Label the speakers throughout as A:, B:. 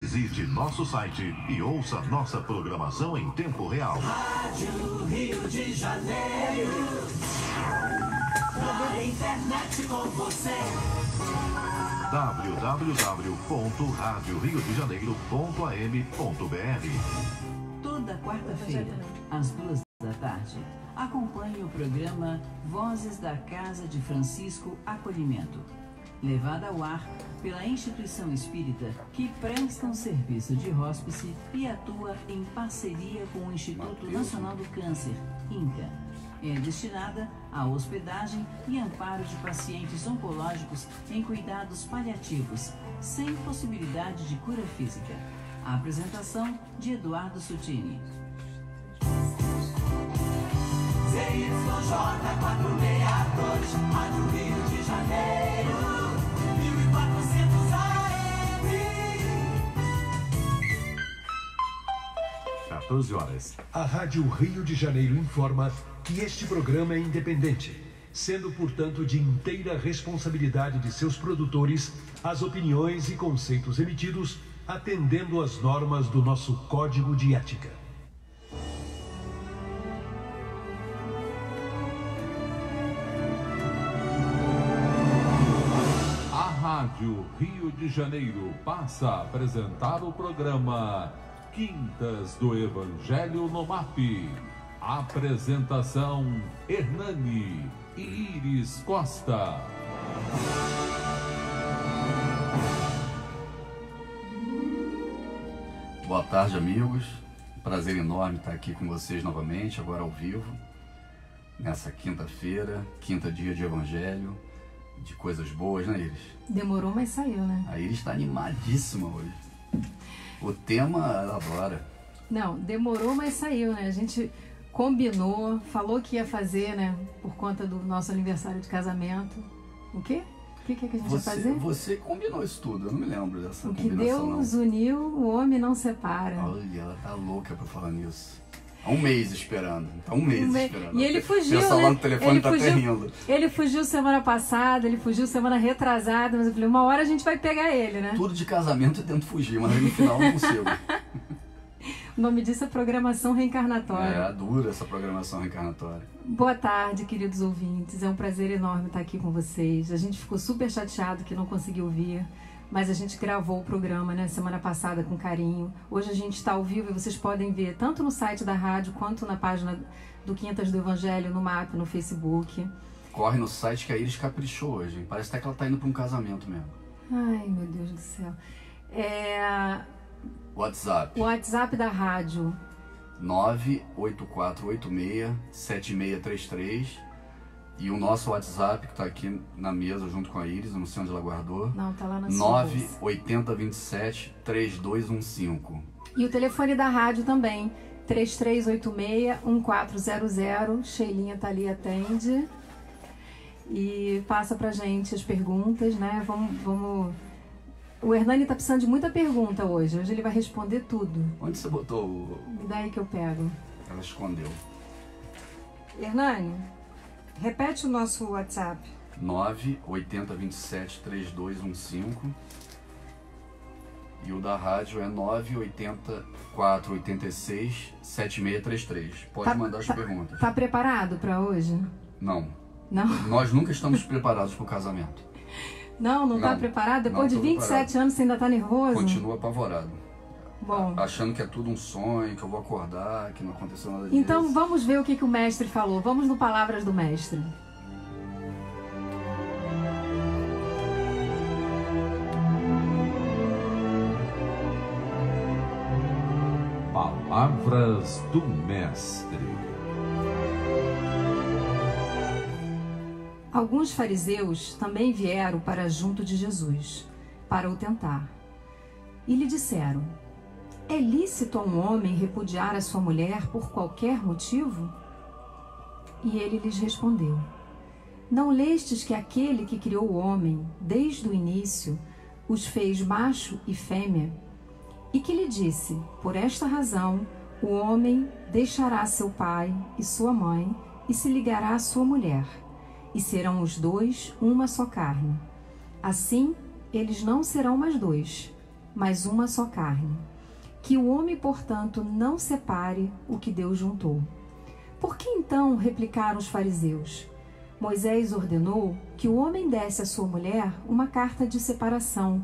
A: Visite nosso site e ouça nossa programação em tempo real.
B: Rádio Rio de Janeiro. Na internet com você.
A: www.radioriodejaneiro.am.br.
C: Toda quarta-feira, às 2h, acompanhe o programa Vozes da Casa de Francisco Acolhimento, levada ao ar pela instituição espírita que presta um serviço de hóspice e atua em parceria com o Instituto Nacional do Câncer, INCA. É destinada à hospedagem e amparo de pacientes oncológicos em cuidados paliativos, sem possibilidade de cura física. A apresentação de Eduardo Sutini.
B: ZYJ 462, Rádio Rio de Janeiro, 1400 AM.
A: 14 horas.
D: A Rádio Rio de Janeiro informa que este programa é independente, sendo, portanto, de inteira responsabilidade de seus produtores, as opiniões e conceitos emitidos atendendo às normas do nosso Código de Ética.
E: A Rádio Rio de Janeiro passa a apresentar o programa Quintas do Evangelho no MAP. Apresentação: Hernani e Iris Costa.
F: Boa tarde, amigos. Prazer enorme estar aqui com vocês novamente, agora ao vivo, nessa quinta-feira, quinta dia de Evangelho, de coisas boas, né, Iris?
G: Demorou, mas saiu, né?
F: A Iris está animadíssima hoje. O tema ela adora.
G: Não, demorou, mas saiu, né? A gente combinou, falou que ia fazer, né? Por conta do nosso aniversário de casamento. O quê? O que é que a gente vai fazer?
F: Você combinou isso tudo, eu não me lembro dessa
G: o que
F: combinação,
G: Deus
F: não.
G: uniu, o homem não separa.
F: Olha, ela tá louca pra falar nisso. Há um mês esperando. Tá um mês esperando.
G: E ele fugiu,
F: o pessoal
G: né?
F: lá no telefone
G: Ele
F: tá
G: fugiu,
F: até rindo.
G: Ele fugiu semana passada, ele fugiu semana retrasada, mas eu falei, uma hora a gente vai pegar ele, né?
F: Tudo de casamento eu tento fugir, mas aí no final eu não consigo.
G: O nome disso é programação reencarnatória.
F: É, dura essa programação reencarnatória.
G: Boa tarde, queridos ouvintes. É um prazer enorme estar aqui com vocês. A gente ficou super chateado que não conseguiu vir, mas a gente gravou o programa, né, semana passada com carinho. Hoje a gente está ao vivo e vocês podem ver tanto no site da rádio quanto na página do Quintas do Evangelho, no MAP, no Facebook.
F: Corre no site que a Iris caprichou hoje, hein? Parece até que ela tá indo para um casamento mesmo.
G: Ai, meu Deus do céu.
F: WhatsApp.
G: O WhatsApp da rádio.
F: 98486-7633. E o nosso WhatsApp, que está aqui na mesa junto com a Iris, eu não sei onde ela guardou.
G: Não, tá lá na sua bolsa.
F: 98027-3215.
G: E o telefone da rádio também, 3386-1400. Sheilinha tá ali, atende. E passa pra gente as perguntas, né? Vamos... O Hernani tá precisando de muita pergunta hoje. Hoje ele vai responder tudo.
F: Onde você botou o...
G: Me dá aí que eu pego.
F: Ela escondeu.
G: Hernani, repete o nosso WhatsApp.
F: 98027-3215. E o da rádio é 98486-7633. Pode mandar as perguntas.
G: Tá preparado para hoje?
F: Não.
G: Não?
F: Nós nunca estamos preparados para o casamento.
G: Não tá preparado? Depois de 27 anos você ainda tá nervoso?
F: Continua apavorado.
G: Bom.
F: Achando que é tudo um sonho, que eu vou acordar, que não aconteceu nada disso.
G: Então vamos ver o que o mestre falou. Vamos no Palavras do Mestre.
E: Palavras do Mestre.
G: Alguns fariseus também vieram para junto de Jesus, para o tentar. E lhe disseram: é lícito a um homem repudiar a sua mulher por qualquer motivo? E ele lhes respondeu: não lestes que aquele que criou o homem, desde o início, os fez macho e fêmea? E que lhe disse: por esta razão, o homem deixará seu pai e sua mãe e se ligará à sua mulher, e serão os dois uma só carne. Assim, eles não serão mais dois, mas uma só carne. Que o homem, portanto, não separe o que Deus juntou. Por que então replicaram os fariseus? Moisés ordenou que o homem desse à sua mulher uma carta de separação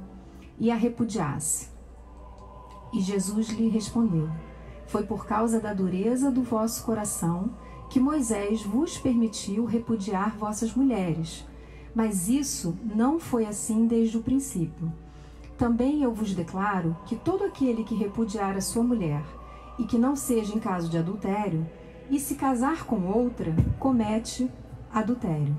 G: e a repudiasse. E Jesus lhe respondeu: foi por causa da dureza do vosso coração que Moisés vos permitiu repudiar vossas mulheres. Mas isso não foi assim desde o princípio. Também eu vos declaro que todo aquele que repudiar a sua mulher, e que não seja em caso de adultério, e se casar com outra, comete adultério.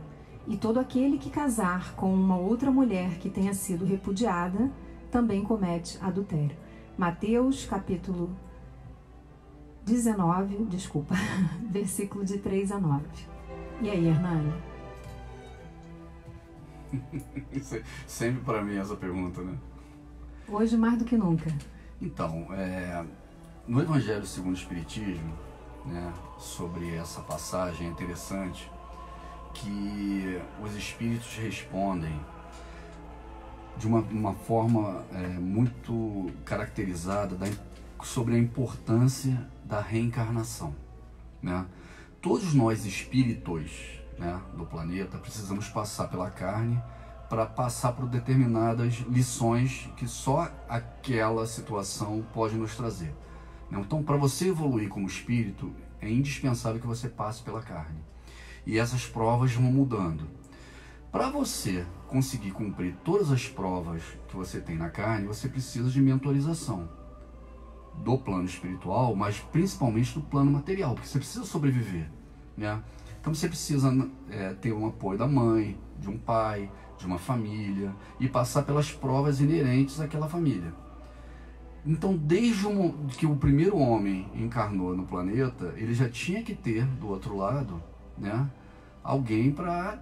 G: E todo aquele que casar com uma outra mulher que tenha sido repudiada, também comete adultério. Mateus, capítulo 19, versículo de 3 a 9. E aí, Hernani?
F: Sempre para mim essa pergunta, né?
G: Hoje mais do que nunca.
F: Então, no Evangelho segundo o Espiritismo, né, sobre essa passagem é interessante que os espíritos respondem de uma forma muito caracterizada sobre a importância da reencarnação, né? Todos nós espíritos, né, do planeta precisamos passar pela carne para passar por determinadas lições que só aquela situação pode nos trazer. Então, para você evoluir como espírito, é indispensável que você passe pela carne. E essas provas vão mudando. Para você conseguir cumprir todas as provas que você tem na carne, você precisa de mentorização do plano espiritual, mas principalmente do plano material, porque você precisa sobreviver, né? Então você precisa ter um apoio da mãe, de um pai, de uma família, e passar pelas provas inerentes àquela família. Então, desde que o primeiro homem encarnou no planeta, ele já tinha que ter, do outro lado, né, alguém para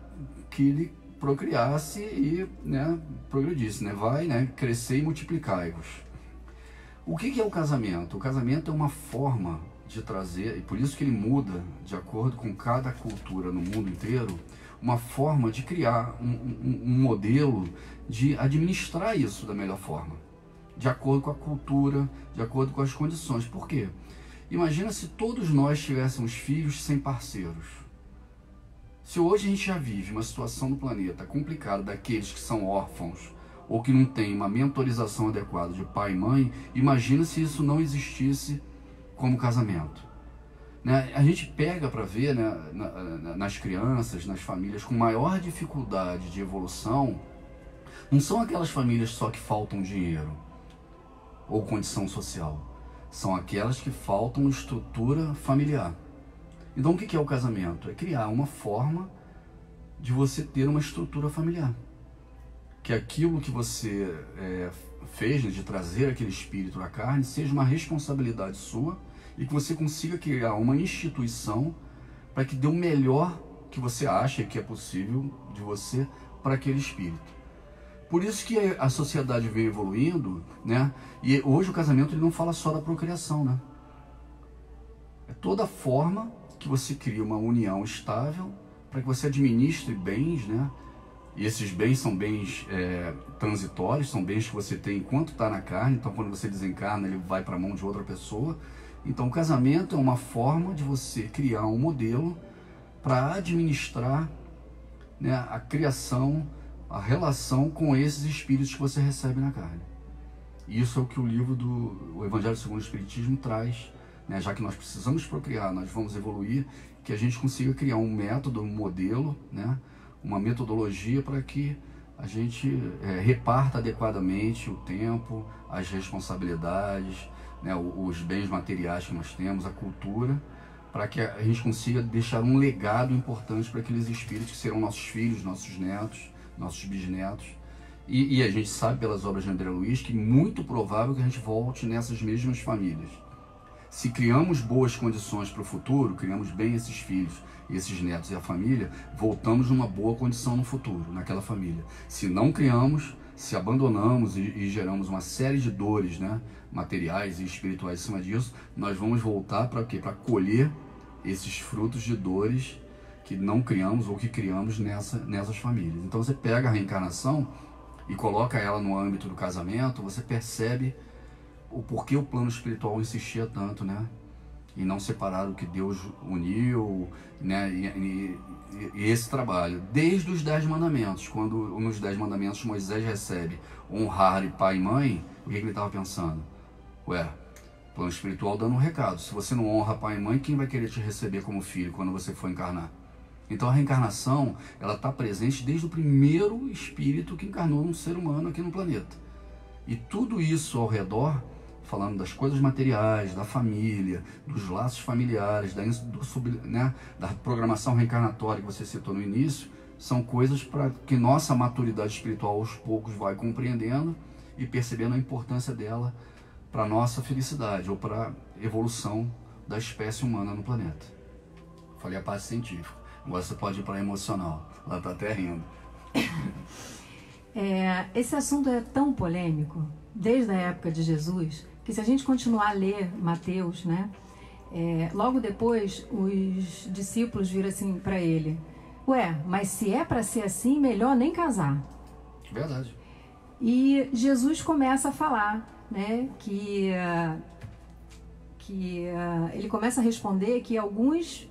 F: que ele procriasse e, né, progredisse, né, vai, né, crescer e multiplicar-vos. O que é o casamento? O casamento é uma forma de trazer, e por isso que ele muda de acordo com cada cultura no mundo inteiro, uma forma de criar um modelo de administrar isso da melhor forma, de acordo com a cultura, de acordo com as condições. Por quê? Imagina se todos nós tivéssemos filhos sem parceiros. Se hoje a gente já vive uma situação no planeta complicada daqueles que são órfãos ou que não tem uma mentorização adequada de pai e mãe, imagina se isso não existisse como casamento. Né? A gente pega para ver, né, nas crianças, nas famílias com maior dificuldade de evolução, não são aquelas famílias só que faltam dinheiro ou condição social, são aquelas que faltam estrutura familiar. Então o que é o casamento? É criar uma forma de você ter uma estrutura familiar, que aquilo que você fez, né, de trazer aquele espírito à carne, seja uma responsabilidade sua e que você consiga criar uma instituição para que dê o melhor que você acha que é possível de você para aquele espírito. Por isso que a sociedade vem evoluindo, né? E hoje o casamento ele não fala só da procriação, né? É toda forma que você cria uma união estável para que você administre bens, né? E esses bens são bens transitórios, são bens que você tem enquanto está na carne. Então quando você desencarna ele vai para a mão de outra pessoa. Então o casamento é uma forma de você criar um modelo para administrar, né, a criação, a relação com esses espíritos que você recebe na carne. Isso é o que o livro do Evangelho segundo o Espiritismo traz, né? Já que nós precisamos procriar, nós vamos evoluir, que a gente consiga criar um método, um modelo, né? Uma metodologia para que a gente reparta adequadamente o tempo, as responsabilidades, né? Os bens materiais que nós temos, a cultura, para que a gente consiga deixar um legado importante para aqueles espíritos que serão nossos filhos, nossos netos, nossos bisnetos. E a gente sabe pelas obras de André Luiz que é muito provável que a gente volte nessas mesmas famílias. Se criamos boas condições para o futuro, criamos bem esses filhos, esses netos e a família, voltamos numa boa condição no futuro, naquela família. Se não criamos, se abandonamos e geramos uma série de dores, né, materiais e espirituais em cima disso, nós vamos voltar para quê? Para colher esses frutos de dores que não criamos ou que criamos nessas famílias. Então você pega a reencarnação, e coloca ela no âmbito do casamento, você percebe o porquê o plano espiritual insistia tanto, né? E não separar o que Deus uniu, né? E esse trabalho, desde os 10 mandamentos, quando nos 10 mandamentos Moisés recebe honrar pai e mãe, o que ele estava pensando? Ué, plano espiritual dando um recado, se você não honra pai e mãe, quem vai querer te receber como filho quando você for encarnar? Então a reencarnação, ela está presente desde o primeiro espírito que encarnou num ser humano aqui no planeta. E tudo isso ao redor, falando das coisas materiais, da família, dos laços familiares, da programação reencarnatória que você citou no início, são coisas para que nossa maturidade espiritual aos poucos vai compreendendo e percebendo a importância dela para a nossa felicidade ou para a evolução da espécie humana no planeta. Falei a parte científica, agora você pode ir para a emocional, ela está até rindo.
G: Esse assunto é tão polêmico, desde a época de Jesus, que se a gente continuar a ler Mateus, né, logo depois os discípulos viram assim para ele: ué, mas se é para ser assim, melhor nem casar.
F: Verdade.
G: E Jesus começa a falar, né, que ele começa a responder que alguns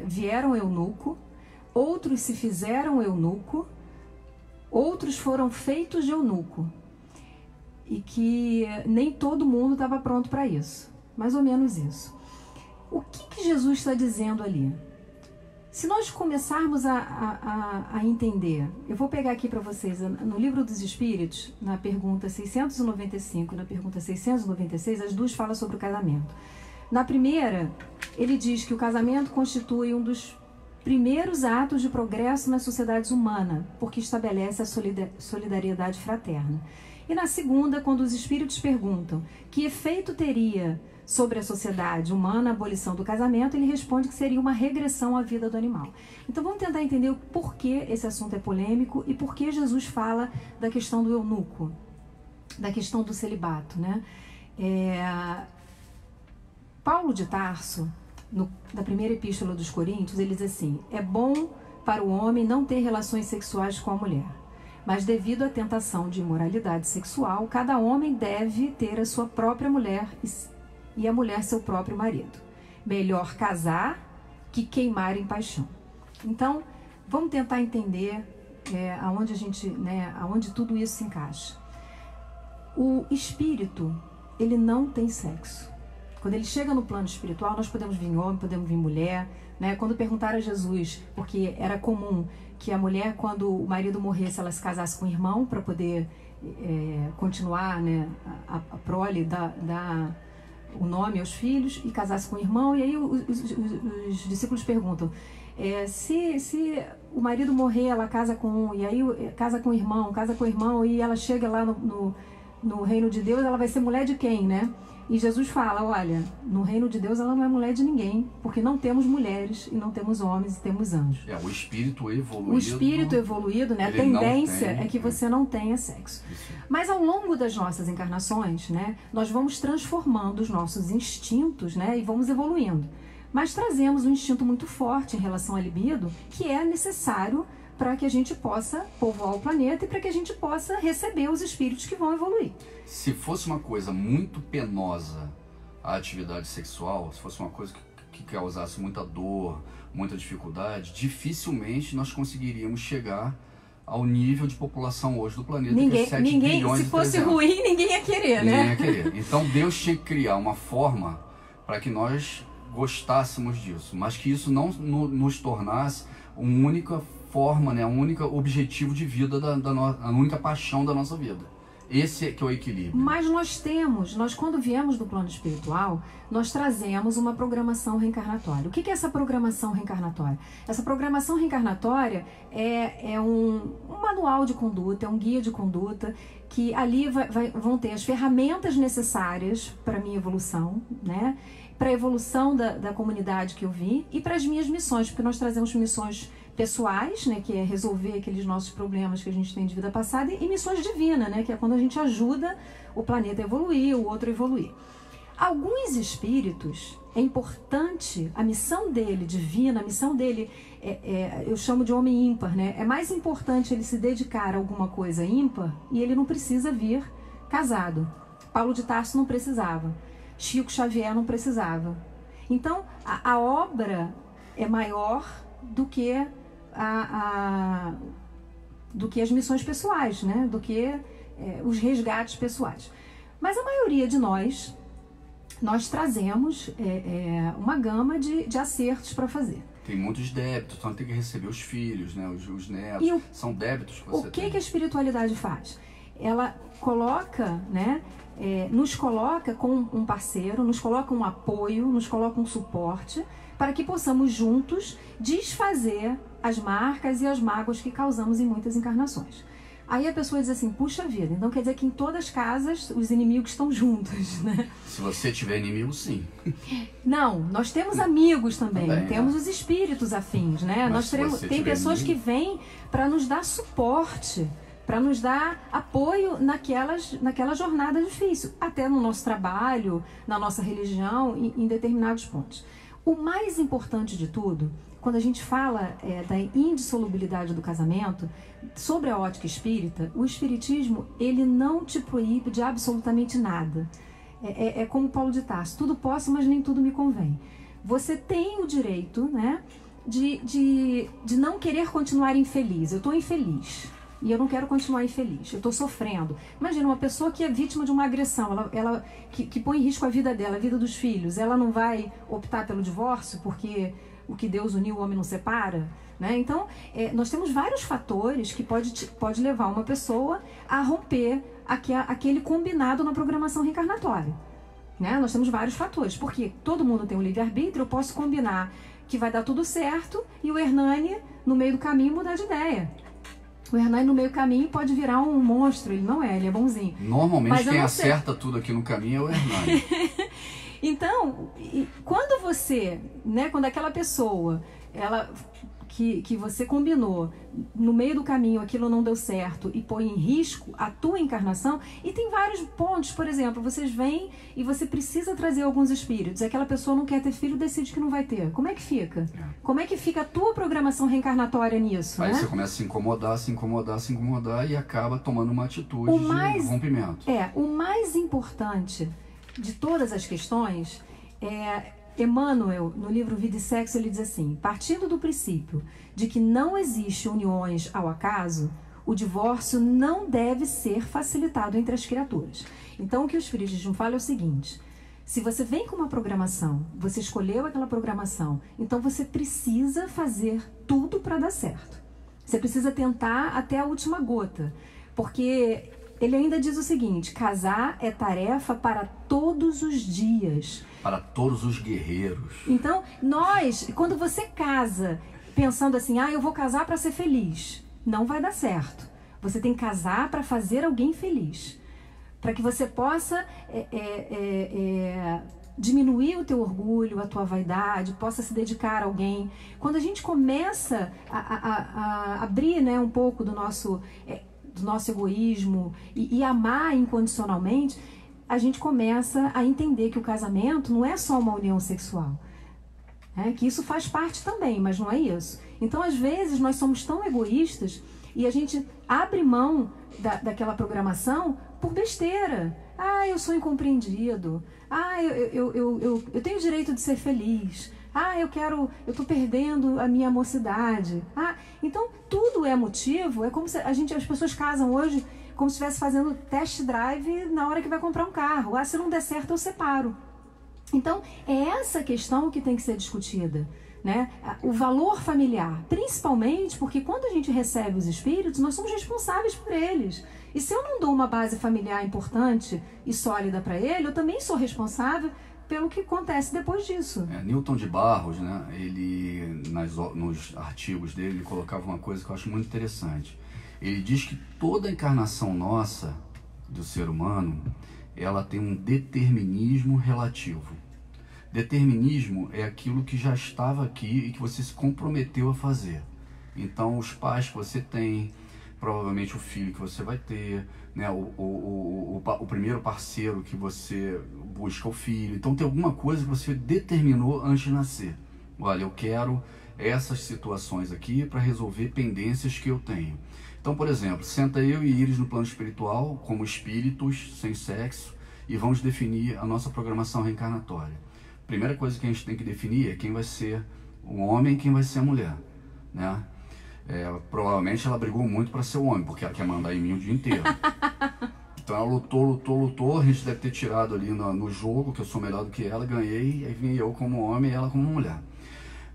G: vieram eunuco, outros se fizeram eunuco, outros foram feitos de eunuco. E que nem todo mundo estava pronto para isso. Mais ou menos isso. O que Jesus está dizendo ali? Se nós começarmos a entender, eu vou pegar aqui para vocês, no Livro dos Espíritos, na pergunta 695 e na pergunta 696, as duas falam sobre o casamento. Na primeira, ele diz que o casamento constitui um dos primeiros atos de progresso nas sociedades humanas, porque estabelece a solidariedade fraterna. E na segunda, quando os espíritos perguntam que efeito teria sobre a sociedade humana a abolição do casamento, ele responde que seria uma regressão à vida do animal. Então vamos tentar entender o porquê esse assunto é polêmico e por que Jesus fala da questão do eunuco, da questão do celibato, né? Paulo de Tarso, da primeira epístola dos Coríntios, ele diz assim: é bom para o homem não ter relações sexuais com a mulher, mas devido à tentação de imoralidade sexual, cada homem deve ter a sua própria mulher e a mulher seu próprio marido. Melhor casar que queimar em paixão. Então, vamos tentar entender aonde tudo isso se encaixa. O espírito, ele não tem sexo. Quando ele chega no plano espiritual, nós podemos vir homem, podemos vir mulher, né? Quando perguntaram a Jesus, porque era comum que a mulher, quando o marido morresse, ela se casasse com o irmão para poder continuar, né, a prole, dar o nome aos filhos, e casasse com o irmão. E aí os discípulos perguntam: se o marido morrer, ela casa com um, e aí casa com o irmão, e ela chega lá no reino de Deus, ela vai ser mulher de quem, né? E Jesus fala: olha, no reino de Deus ela não é mulher de ninguém, porque não temos mulheres, e não temos homens, e temos anjos.
F: O espírito evoluído.
G: O espírito evoluído, né? A tendência é que você não tenha sexo. Isso. Mas ao longo das nossas encarnações, né, nós vamos transformando os nossos instintos, né, e vamos evoluindo. Mas trazemos um instinto muito forte em relação à libido, que é necessário para que a gente possa povoar o planeta e para que a gente possa receber os espíritos que vão evoluir.
F: Se fosse uma coisa muito penosa a atividade sexual, se fosse uma coisa que causasse muita dor, muita dificuldade, dificilmente nós conseguiríamos chegar ao nível de população hoje do planeta, que é 7 bilhões
G: se fosse ruim, ninguém ia querer, né?
F: Ninguém ia querer. Então Deus tinha que criar uma forma para que nós gostássemos disso, mas que isso não nos tornasse uma única forma, né, um único objetivo de vida, a única paixão da nossa vida. Esse é que é o equilíbrio.
G: Mas nós quando viemos do plano espiritual, nós trazemos uma programação reencarnatória. O que é essa programação reencarnatória? Essa programação reencarnatória é um manual de conduta, é um guia de conduta, que ali vão ter as ferramentas necessárias para a minha evolução, né? Para a evolução da comunidade que eu vim e para as minhas missões, porque nós trazemos missões pessoais, né, que é resolver aqueles nossos problemas que a gente tem de vida passada, e missões divinas, né, que é quando a gente ajuda o planeta a evoluir, o outro a evoluir. Alguns espíritos, é importante, a missão dele divina, a missão dele, eu chamo de homem ímpar, né? É mais importante ele se dedicar a alguma coisa ímpar e ele não precisa vir casado. Paulo de Tarso não precisava. Chico Xavier não precisava. Então, a obra é maior do que do que as missões pessoais, né? Do que os resgates pessoais. Mas a maioria de nós trazemos uma gama de acertos para fazer.
F: Tem muitos débitos, então tem que receber os filhos, né? Os netos, são débitos que você tem.
G: O que a espiritualidade faz? Ela coloca, né? Nos coloca com um parceiro, nos coloca um apoio, nos coloca um suporte, para que possamos juntos desfazer as marcas e as mágoas que causamos em muitas encarnações. Aí a pessoa diz assim, puxa vida, então quer dizer que em todas as casas os inimigos estão juntos, né?
F: Se você tiver inimigo, sim.
G: Não, nós temos amigos também, temos os espíritos afins, né? Tem pessoas que vêm para nos dar suporte, para nos dar apoio naquela jornada difícil, até no nosso trabalho, na nossa religião, em determinados pontos. O mais importante de tudo, quando a gente fala da indissolubilidade do casamento, sobre a ótica espírita, o espiritismo, ele não te proíbe de absolutamente nada. É como Paulo de Tarso, tudo posso, mas nem tudo me convém. Você tem o direito, né, de não querer continuar infeliz. Eu estou infeliz e eu não quero continuar infeliz, eu estou sofrendo. Imagina uma pessoa que é vítima de uma agressão, que põe em risco a vida dela, a vida dos filhos, ela não vai optar pelo divórcio porque o que Deus uniu o homem não separa, né? Então, nós temos vários fatores que pode levar uma pessoa a romper aquele combinado na programação reencarnatória, né? Nós temos vários fatores, porque todo mundo tem um livre-arbítrio, eu posso combinar que vai dar tudo certo e o Hernani, no meio do caminho, mudar de ideia. O Hernani, no meio do caminho, pode virar um monstro, ele não é, ele é bonzinho.
F: Normalmente quem acerta tudo aqui no caminho é o Hernani.
G: Então, quando você, né, quando aquela pessoa, que você combinou, no meio do caminho aquilo não deu certo e põe em risco a tua encarnação, e tem vários pontos, por exemplo, vocês vêm e você precisa trazer alguns espíritos, aquela pessoa não quer ter filho, decide que não vai ter. Como é que fica? Como é que fica a tua programação reencarnatória nisso?
F: Aí, né? Você começa a se incomodar e acaba tomando uma atitude de rompimento.
G: O mais importante de todas as questões Emmanuel, no livro Vida e Sexo, ele diz assim: partindo do princípio de que não existe uniões ao acaso, o divórcio não deve ser facilitado entre as criaturas. Então, o que o Espiritismo fala é o seguinte: se você vem com uma programação, você escolheu aquela programação, então você precisa fazer tudo para dar certo. Você precisa tentar até a última gota, porque ele ainda diz o seguinte: casar é tarefa para todos os dias.
F: Para todos os guerreiros.
G: Então, quando você casa pensando assim, eu vou casar para ser feliz, não vai dar certo. Você tem que casar para fazer alguém feliz. Para que você possa diminuir o teu orgulho, a tua vaidade, possa se dedicar a alguém. Quando a gente começa a abrir, né, um pouco do nosso egoísmo e amar incondicionalmente, a gente começa a entender que o casamento não é só uma união sexual, que isso faz parte também, mas não é isso. Então, às vezes, nós somos tão egoístas e a gente abre mão daquela programação por besteira. Eu sou incompreendido. Eu tenho o direito de ser feliz. Eu tô perdendo a minha mocidade. Então tudo é motivo. É como se as pessoas casam hoje como se estivesse fazendo test drive na hora que vai comprar um carro. Se não der certo, eu separo. Então é essa questão que tem que ser discutida, né? O valor familiar, principalmente porque quando a gente recebe os espíritos, nós somos responsáveis por eles. E se eu não dou uma base familiar importante e sólida para ele, eu também sou responsável pelo que acontece depois disso.
F: Newton de Barros, né, ele, nos artigos dele, ele colocava uma coisa que eu acho muito interessante. Ele diz que toda encarnação nossa, do ser humano, ela tem um determinismo relativo. Determinismo é aquilo que já estava aqui e que você se comprometeu a fazer. Então, os pais que você tem, provavelmente o filho que você vai ter, né? O primeiro parceiro que você busca o filho. Então tem alguma coisa que você determinou antes de nascer. Olha, eu quero essas situações aqui para resolver pendências que eu tenho. Então, por exemplo, senta eu e Iris no plano espiritual, como espíritos sem sexo, e vamos definir a nossa programação reencarnatória. Primeira coisa que a gente tem que definir é quem vai ser o homem e quem vai ser a mulher, né? Provavelmente ela brigou muito para ser o homem, porque ela quer mandar em mim o dia inteiro. Então ela lutou, a gente deve ter tirado ali no jogo, que eu sou melhor do que ela, ganhei, aí vim eu como homem e ela como mulher.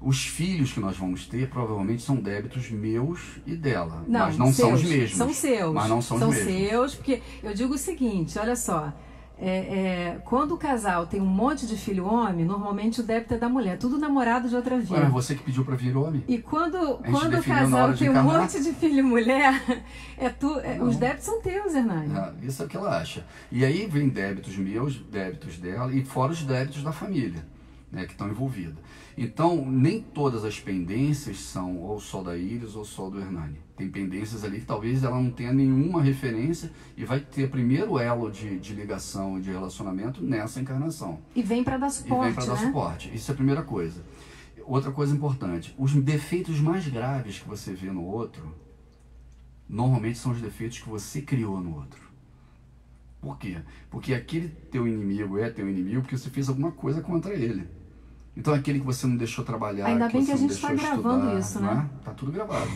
F: Os filhos que nós vamos ter provavelmente são débitos meus e dela, mas não são os mesmos.
G: São seus.
F: Mas não são os mesmos. São seus,
G: porque eu digo o seguinte, olha só, quando o casal tem um monte de filho homem, normalmente o débito é da mulher, tudo namorado de outra vida.
F: Ué, mas você que pediu para vir homem?
G: E quando o casal tem um monte de filho mulher, os débitos são teus, Hernani.
F: Isso é o que ela acha. E aí vem débitos meus, débitos dela, e fora os débitos da família, né, que estão envolvidos. Então, nem todas as pendências são ou só da Iris ou só do Hernani. Tem pendências ali que talvez ela não tenha nenhuma referência e vai ter primeiro elo de ligação e de relacionamento nessa encarnação.
G: E vem para dar suporte,
F: suporte. Isso é a primeira coisa. Outra coisa importante, os defeitos mais graves que você vê no outro, normalmente são os defeitos que você criou no outro. Por quê? Porque aquele teu inimigo é teu inimigo porque você fez alguma coisa contra ele. Então aquele que você não deixou trabalhar,
G: ainda bem que a gente
F: está
G: gravando isso, né?
F: Tá tudo gravado.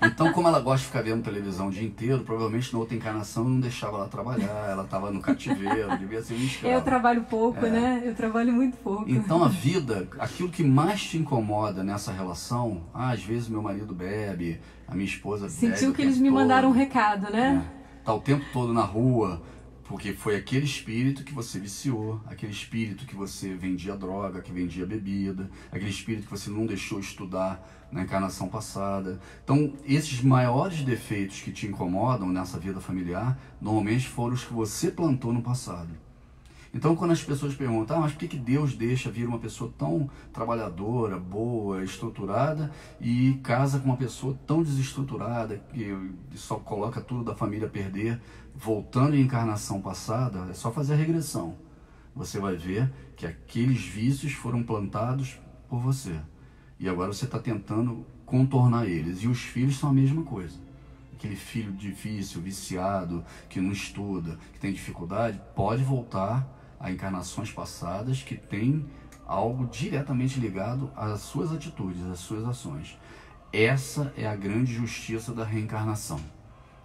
F: Então, como ela gosta de ficar vendo televisão o dia inteiro, provavelmente na outra encarnação eu não deixava ela trabalhar, ela estava no cativeiro, devia ser um escravo.
G: Eu trabalho pouco, né? Eu trabalho muito pouco.
F: Então a vida, aquilo que mais te incomoda nessa relação, às vezes meu marido bebe, a minha esposa bebe.
G: Sentiu que eles me mandaram um recado, né?
F: Tá o tempo todo na rua. Porque foi aquele espírito que você viciou, aquele espírito que você vendia droga, que vendia bebida, aquele espírito que você não deixou estudar na encarnação passada. Então, esses maiores defeitos que te incomodam nessa vida familiar, normalmente foram os que você plantou no passado. Então, quando as pessoas perguntam, mas por que Deus deixa vir uma pessoa tão trabalhadora, boa, estruturada e casa com uma pessoa tão desestruturada que só coloca tudo da família a perder? Voltando em encarnação passada, é só fazer a regressão. Você vai ver que aqueles vícios foram plantados por você. E agora você está tentando contornar eles. E os filhos são a mesma coisa. Aquele filho difícil, viciado, que não estuda, que tem dificuldade, pode voltar a encarnações passadas que tem algo diretamente ligado às suas atitudes, às suas ações. Essa é a grande justiça da reencarnação.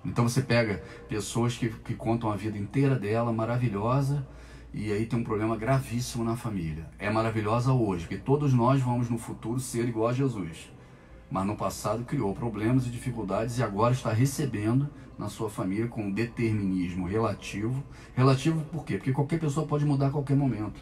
F: Então você pega pessoas que contam a vida inteira dela, maravilhosa, e aí tem um problema gravíssimo na família. É maravilhosa hoje, porque todos nós vamos no futuro ser igual a Jesus. Mas no passado criou problemas e dificuldades e agora está recebendo na sua família com um determinismo relativo. Relativo por quê? Porque qualquer pessoa pode mudar a qualquer momento.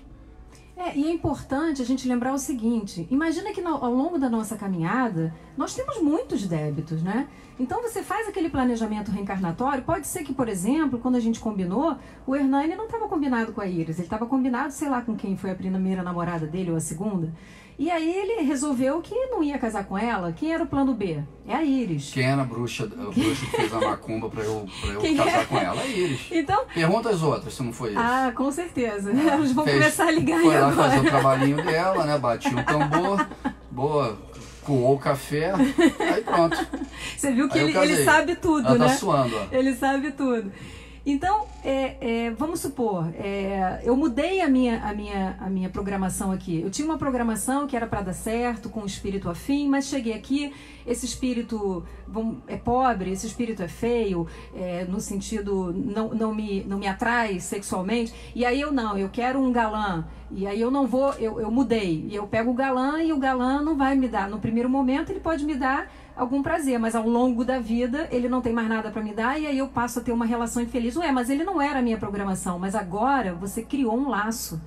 G: E é importante a gente lembrar o seguinte, imagina que ao longo da nossa caminhada, nós temos muitos débitos, né? Então você faz aquele planejamento reencarnatório, pode ser que, por exemplo, quando a gente combinou, o Hernani não estava combinado com a Iris, ele estava combinado, sei lá, com quem foi a primeira namorada dele ou a segunda. E aí ele resolveu que não ia casar com ela. Quem era o plano B? É a Iris.
F: Quem era a bruxa que fez a macumba pra eu casar com ela? É a Iris.
G: Então,
F: pergunta as outras se não foi isso.
G: Ah, com certeza. Eles vão começar a ligar
F: foi lá
G: agora.
F: fazer o trabalhinho dela, né? Bati o tambor, boa, coou o café, aí pronto.
G: Você viu que ele sabe tudo,
F: ela
G: né?
F: Tá suando, ó.
G: Ele sabe tudo. Então, vamos supor, eu mudei a minha programação aqui. Eu tinha uma programação que era para dar certo, com um espírito afim, mas cheguei aqui, esse espírito é pobre, esse espírito é feio, no sentido, não me atrai sexualmente, e aí eu quero um galã, e aí eu não vou, eu mudei, e eu pego o galã e o galã não vai me dar. No primeiro momento ele pode me dar algum prazer, mas ao longo da vida ele não tem mais nada para me dar e aí eu passo a ter uma relação infeliz. Mas ele não era a minha programação, mas agora você criou um laço.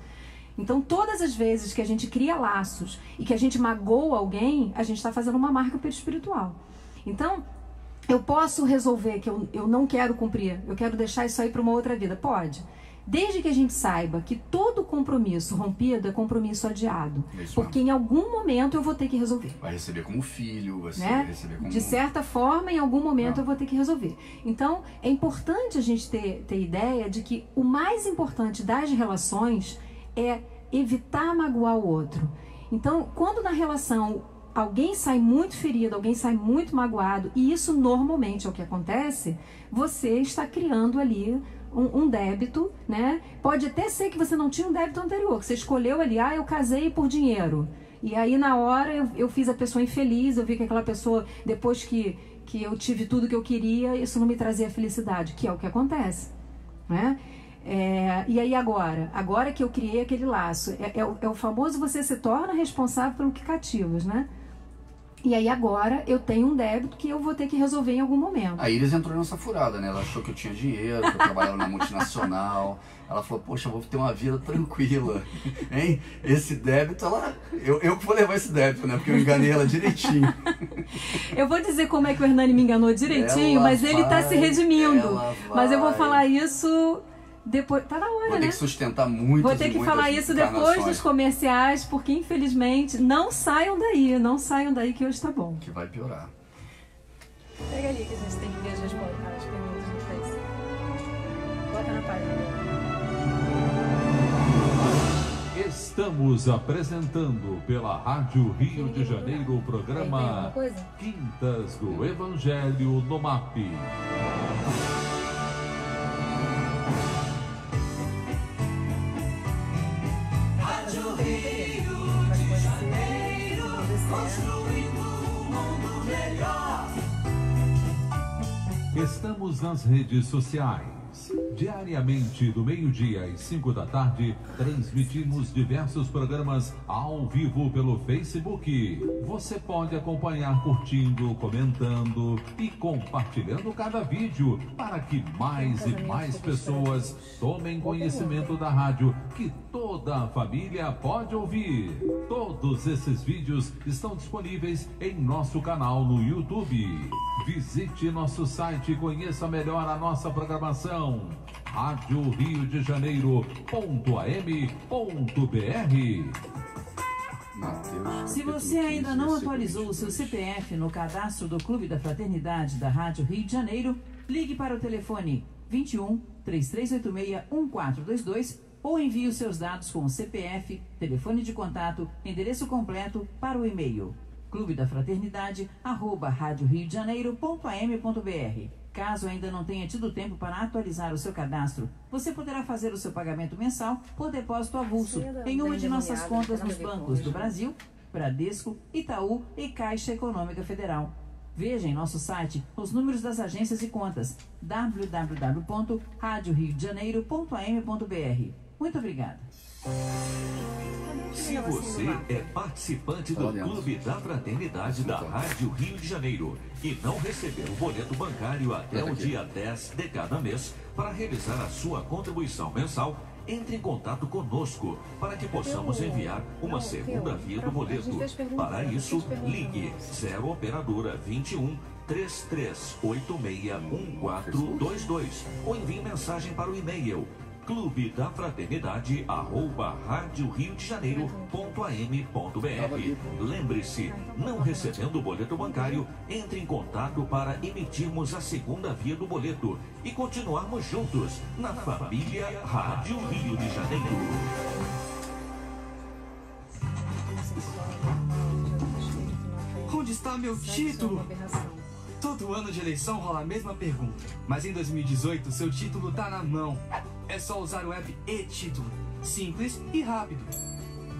G: Então todas as vezes que a gente cria laços e que a gente magoa alguém, a gente está fazendo uma marca espiritual. Então eu posso resolver que eu não quero cumprir, eu quero deixar isso aí para uma outra vida? Pode. Desde que a gente saiba que todo compromisso rompido é compromisso adiado.
F: Isso
G: Porque em algum momento eu vou ter que resolver.
F: Vai receber como filho, vai
G: Né?
F: receber como...
G: De certa forma, em algum momento eu vou ter que resolver. Então, é importante a gente ter ideia de que o mais importante das relações é evitar magoar o outro. Então, quando na relação alguém sai muito ferido, alguém sai muito magoado, e isso normalmente é o que acontece, você está criando ali um débito, né? Pode até ser que você não tinha um débito anterior, que você escolheu ali, eu casei por dinheiro. E aí na hora eu fiz a pessoa infeliz, eu vi que aquela pessoa, depois que eu tive tudo que eu queria, isso não me trazia felicidade, que é o que acontece, né? E aí agora que eu criei aquele laço, é o famoso você se torna responsável pelo que cativas, né? E aí agora eu tenho um débito que eu vou ter que resolver em algum momento.
F: A Iris entrou nessa furada, né? Ela achou que eu tinha dinheiro, que eu trabalhava na multinacional. Ela falou, poxa, eu vou ter uma vida tranquila, hein? Esse débito, eu que vou levar esse débito, né? Porque eu enganei ela direitinho.
G: Eu vou dizer como é que o Hernani me enganou direitinho, mas ele tá se redimindo. Mas eu vou falar isso... Depois, tá na hora,
F: Vou ter que sustentar muito.
G: Vou ter que falar isso depois dos comerciais, porque infelizmente não saiam daí que hoje tá bom.
F: Que vai piorar.
G: Pega ali que a gente tem que ver as perguntas no Face. Bota na página.
E: Estamos apresentando pela Rádio Rio de Janeiro o programa Quintas do Evangelho no MAP. Estamos nas redes sociais. Diariamente, do meio-dia às 5 da tarde, transmitimos diversos programas ao vivo pelo Facebook. Você pode acompanhar curtindo, comentando e compartilhando cada vídeo para que mais e mais pessoas tomem conhecimento da rádio que toda a família pode ouvir. Todos esses vídeos estão disponíveis em nosso canal no YouTube. Visite nosso site e conheça melhor a nossa programação. Rádio Rio de Janeiro.am.br.
C: Se você ainda não atualizou o seu CPF no cadastro do Clube da Fraternidade da Rádio Rio de Janeiro, ligue para o telefone 21 3386 1422 ou envie os seus dados com o CPF, telefone de contato, endereço completo para o e-mail clubedafraternidade@radioriodejaneiro.am.br. Caso ainda não tenha tido tempo para atualizar o seu cadastro, você poderá fazer o seu pagamento mensal por depósito avulso em uma de nossas contas nos bancos do Brasil, Bradesco, Itaú e Caixa Econômica Federal. Veja em nosso site os números das agências e contas www.radioriodejaneiro.am.br. Muito obrigada.
H: Se você é participante do Clube da Fraternidade da Rádio Rio de Janeiro e não recebeu o boleto bancário até o dia 10 de cada mês para realizar a sua contribuição mensal, entre em contato conosco para que possamos enviar uma segunda via do boleto. Para isso, ligue 0 operadora 21 3386 1422 ou envie mensagem para o e-mail clubedafraternidade@radioriodejaneiro.am.br. Lembre-se, não recebendo o boleto bancário, entre em contato para emitirmos a segunda via do boleto e continuarmos juntos na família Rádio Rio de Janeiro.
I: Onde está meu título? Todo ano de eleição rola a mesma pergunta, mas em 2018 seu título tá na mão. É só usar o app e-Título, simples e rápido.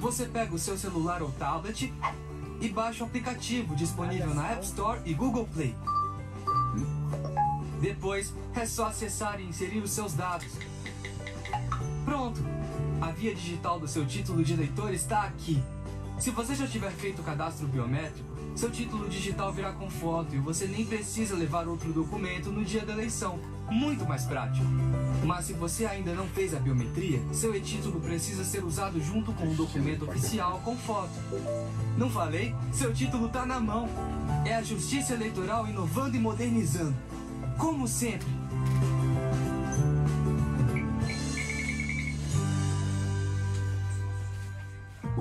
I: Você pega o seu celular ou tablet e baixa o aplicativo disponível na App Store e Google Play. Depois é só acessar e inserir os seus dados. Pronto! A via digital do seu título de eleitor está aqui. Se você já tiver feito o cadastro biométrico, seu título digital virá com foto e você nem precisa levar outro documento no dia da eleição. Muito mais prático. Mas se você ainda não fez a biometria, seu e-título precisa ser usado junto com um documento oficial com foto. Não falei? Seu título tá na mão. É a Justiça Eleitoral inovando e modernizando. Como sempre.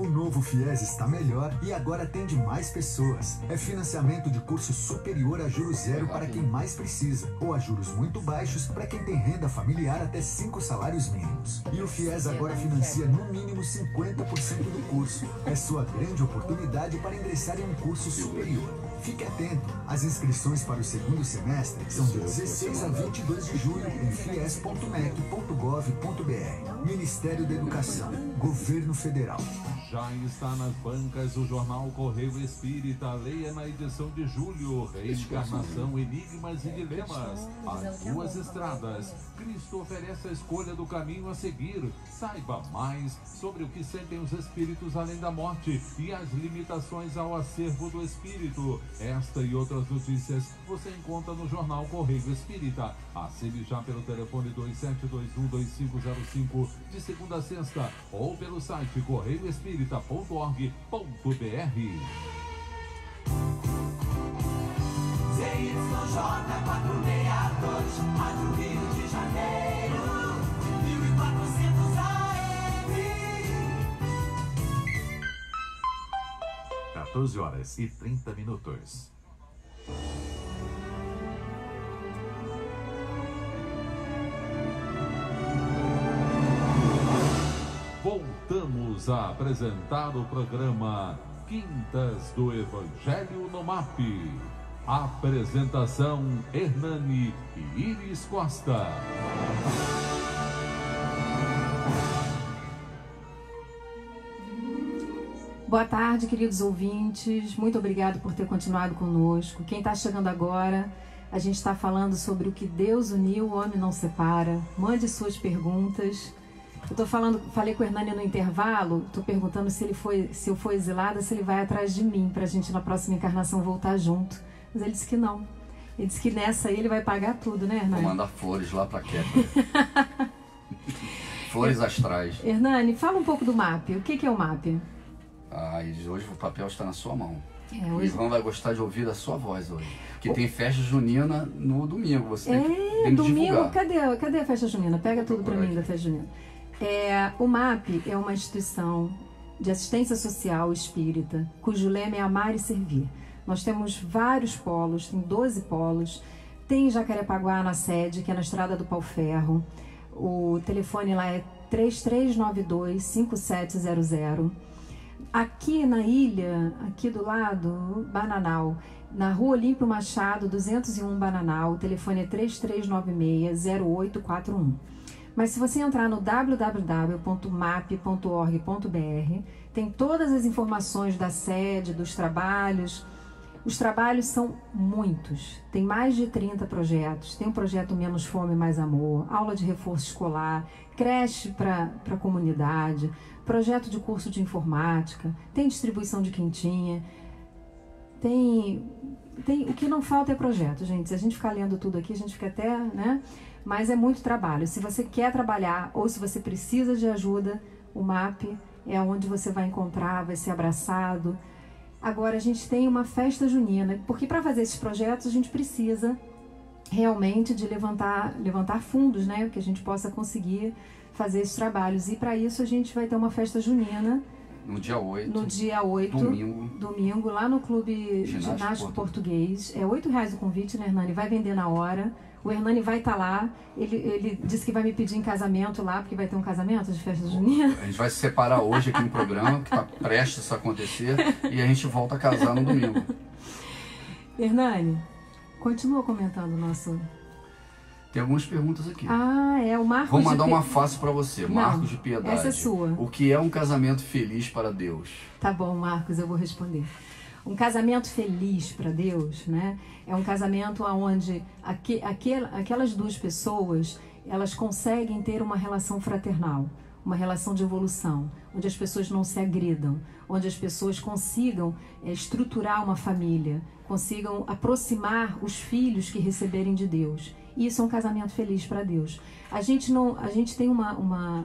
J: O novo FIES está melhor e agora atende mais pessoas. É financiamento de curso superior a juros zero para quem mais precisa, ou a juros muito baixos para quem tem renda familiar até 5 salários mínimos. E o FIES agora financia no mínimo 50% do curso. É sua grande oportunidade para ingressar em um curso superior. Fique atento, as inscrições para o segundo semestre são de 16 a 22 de julho em fies.mec.gov.br. Ministério da Educação, Governo Federal.
E: Já está nas bancas o jornal Correio Espírita. Leia na edição de julho: Reencarnação, Enigmas e Dilemas. As duas estradas. Cristo oferece a escolha do caminho a seguir. Saiba mais sobre o que sentem os espíritos além da morte e as limitações ao acervo do espírito. Esta e outras notícias você encontra no jornal Correio Espírita. Assine já pelo telefone 27212505 de segunda a sexta ou pelo site correioespírita.org.br.
B: ZYJ 462, Rádio Rio de Janeiro, 1400 AM.
A: 14h30.
E: Voltamos a apresentar o programa Quintas do Evangelho no MAP. Apresentação: Hernani e Iris Costa.
G: Boa tarde, queridos ouvintes. Muito obrigado por ter continuado conosco. Quem está chegando agora, a gente está falando sobre o que Deus uniu, o homem não separa. Mande suas perguntas. Eu falei com o Hernani no intervalo, estou perguntando se eu for exilada, se ele vai atrás de mim, para a gente na próxima encarnação voltar junto. Mas ele disse que não. Ele disse que nessa aí ele vai pagar tudo, né, Hernani?
F: Vou mandar flores lá para Kéfera. Flores astrais.
G: Hernani, fala um pouco do MAP. O que é o MAP?
F: Hoje o papel está na sua mão.
G: Hoje...
F: O Ivan vai gostar de ouvir a sua voz hoje. Porque tem festa junina no domingo. Você tem que
G: domingo,
F: divulgar.
G: Cadê a festa junina? Pega tudo para mim da festa junina. O MAP é uma instituição de assistência social espírita, cujo lema é amar e servir. Nós temos vários polos, tem 12 polos. Tem em Jacarepaguá na sede, que é na Estrada do Pau-Ferro. O telefone lá é 3392-5700. Aqui na ilha, aqui do lado, Bananal, na Rua Olímpio Machado, 201 Bananal, o telefone é 3396-0841. Mas se você entrar no www.map.org.br, tem todas as informações da sede, dos trabalhos. Os trabalhos são muitos, tem mais de 30 projetos. Tem o projeto Menos Fome, Mais Amor, aula de reforço escolar, creche para a comunidade, projeto de curso de informática, tem distribuição de quentinha, o que não falta é projeto, gente. Se a gente ficar lendo tudo aqui, a gente fica até, né? Mas é muito trabalho. Se você quer trabalhar ou se você precisa de ajuda, o MAP é onde você vai encontrar, vai ser abraçado. Agora, a gente tem uma festa junina, porque para fazer esses projetos a gente precisa realmente de levantar fundos, né? Que a gente possa conseguir fazer esses trabalhos. E para isso a gente vai ter uma festa junina.
F: No dia 8.
G: No dia 8. Domingo, lá no Clube Ginástico Português. É R$8 o convite, né, Hernani? Vai vender na hora. O Hernani vai estar lá. Ele disse que vai me pedir em casamento lá, porque vai ter um casamento de festa junina.
F: A gente vai se separar hoje aqui no programa, que está prestes a acontecer, e a gente volta a casar no domingo.
G: Hernani, continua comentando o nosso...
F: Tem algumas perguntas aqui.
G: O Marcos.
F: Vou mandar uma fácil para você.
G: Não,
F: Marcos de Piedade.
G: Essa é sua.
F: O que é um casamento feliz para Deus?
G: Tá bom, Marcos, eu vou responder. Um casamento feliz para Deus, né? É um casamento onde aquelas duas pessoas, elas conseguem ter uma relação fraternal, uma relação de evolução, onde as pessoas não se agridam, onde as pessoas consigam estruturar uma família, consigam aproximar os filhos que receberem de Deus. Isso é um casamento feliz para Deus. A gente tem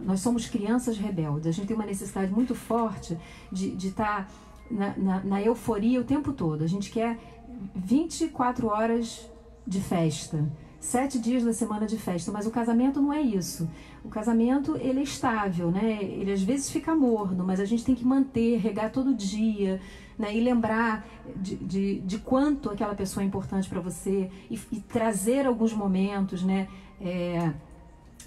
G: nós somos crianças rebeldes, a gente tem uma necessidade muito forte de estar na euforia o tempo todo. A gente quer 24 horas de festa, 7 dias da semana de festa, mas o casamento não é isso. O casamento, ele é estável, né? Ele às vezes fica morno, mas a gente tem que manter, regar todo dia, né? E lembrar de quanto aquela pessoa é importante para você e trazer alguns momentos, né?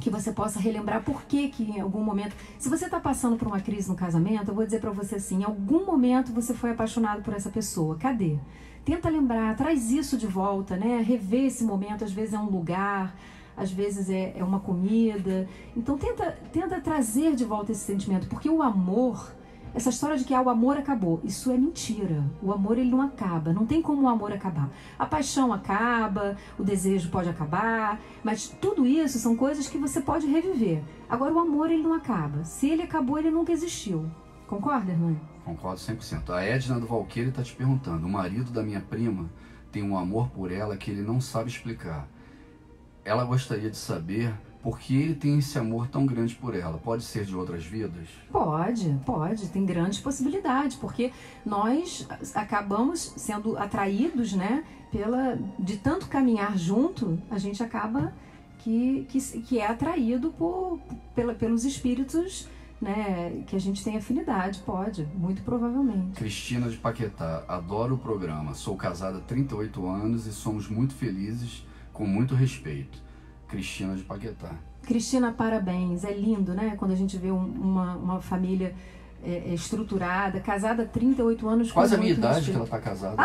G: Que você possa relembrar por que em algum momento... Se você está passando por uma crise no casamento, eu vou dizer para você assim, em algum momento você foi apaixonado por essa pessoa. Cadê? Tenta lembrar, traz isso de volta, né? Rever esse momento, às vezes é um lugar, às vezes é uma comida. Então tenta trazer de volta esse sentimento, porque o amor, essa história de que o amor acabou, isso é mentira. O amor, ele não acaba, não tem como o amor acabar. A paixão acaba, o desejo pode acabar, mas tudo isso são coisas que você pode reviver. Agora o amor, ele não acaba. Se ele acabou, ele nunca existiu. Concorda, irmã?
F: Concordo 100%. A Edna do Valqueire está te perguntando, o marido da minha prima tem um amor por ela que ele não sabe explicar. Ela gostaria de saber por que ele tem esse amor tão grande por ela. Pode ser de outras vidas?
G: Pode. Tem grandes possibilidades, porque nós acabamos sendo atraídos, né? De tanto caminhar junto, a gente acaba que é atraído pelos espíritos, né, que a gente tem afinidade, muito provavelmente.
F: Cristina de Paquetá, adoro o programa, sou casada há 38 anos e somos muito felizes, com muito respeito. Cristina de Paquetá.
G: Cristina, parabéns, é lindo, né, quando a gente vê uma família estruturada, casada há 38 anos.
F: Quase a minha idade que ela está casada.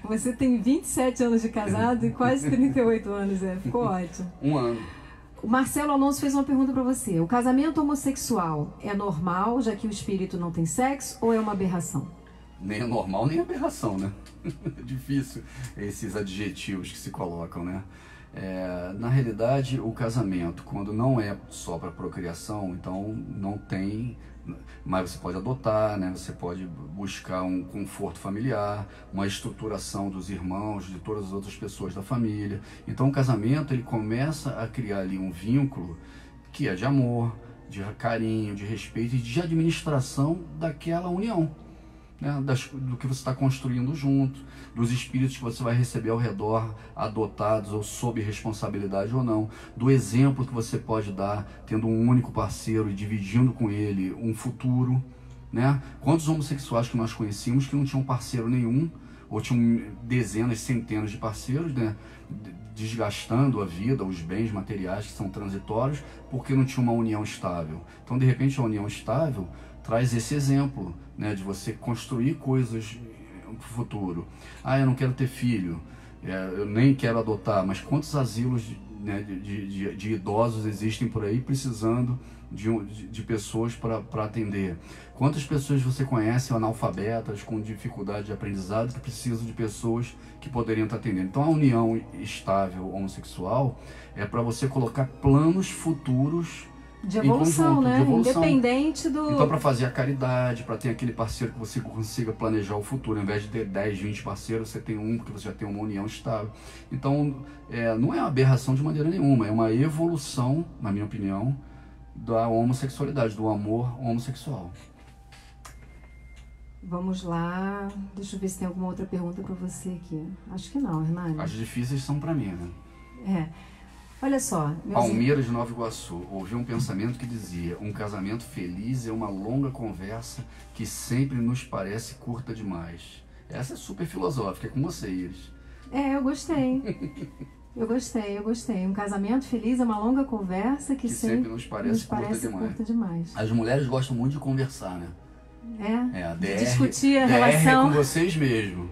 G: Você tem 27 anos de casado e quase 38 anos, ficou ótimo.
F: Um ano.
G: O Marcelo Alonso fez uma pergunta para você. O casamento homossexual é normal, já que o espírito não tem sexo, ou é uma aberração?
F: Nem é normal, nem é aberração, né? É difícil esses adjetivos que se colocam, né? Na realidade, o casamento, quando não é só para procriação, então não tem... Mas você pode adotar, né? Você pode buscar um conforto familiar, uma estruturação dos irmãos, de todas as outras pessoas da família. Então o casamento, ele começa a criar ali um vínculo que é de amor, de carinho, de respeito e de administração daquela união, né? Do que você está construindo junto, dos espíritos que você vai receber ao redor, adotados ou sob responsabilidade ou não, do exemplo que você pode dar, tendo um único parceiro e dividindo com ele um futuro, né? Quantos homossexuais que nós conhecíamos que não tinham parceiro nenhum, ou tinham dezenas, centenas de parceiros, né? Desgastando a vida, os bens materiais que são transitórios, porque não tinha uma união estável. Então, de repente, a união estável traz esse exemplo, né, de você construir coisas para o futuro. Eu não quero ter filho, eu nem quero adotar, mas quantos asilos de idosos existem por aí precisando de pessoas para atender? Quantas pessoas você conhece analfabetas, com dificuldade de aprendizado, que precisam de pessoas que poderiam estar atendendo? Então a união estável homossexual é para você colocar planos futuros
G: de evolução, conjunto, né? De evolução. Independente do...
F: Então, para fazer a caridade, para ter aquele parceiro que você consiga planejar o futuro, ao invés de ter 10, 20 parceiros, você tem um, porque você já tem uma união estável. Então, não é uma aberração de maneira nenhuma, é uma evolução, na minha opinião, da homossexualidade, do amor homossexual.
G: Vamos lá, deixa eu ver se tem alguma outra pergunta para você aqui. Acho que não, Hernani.
F: As difíceis são para mim, né?
G: Olha só...
F: Palmeiras de Nova Iguaçu, ouvi um pensamento que dizia: um casamento feliz é uma longa conversa que sempre nos parece curta demais. Essa é super filosófica, é com você, Iris.
G: Eu gostei. Eu gostei. Um casamento feliz é uma longa conversa que sempre nos parece curta demais.
F: As mulheres gostam muito de conversar, né?
G: De discutir a relação.
F: É com vocês mesmo.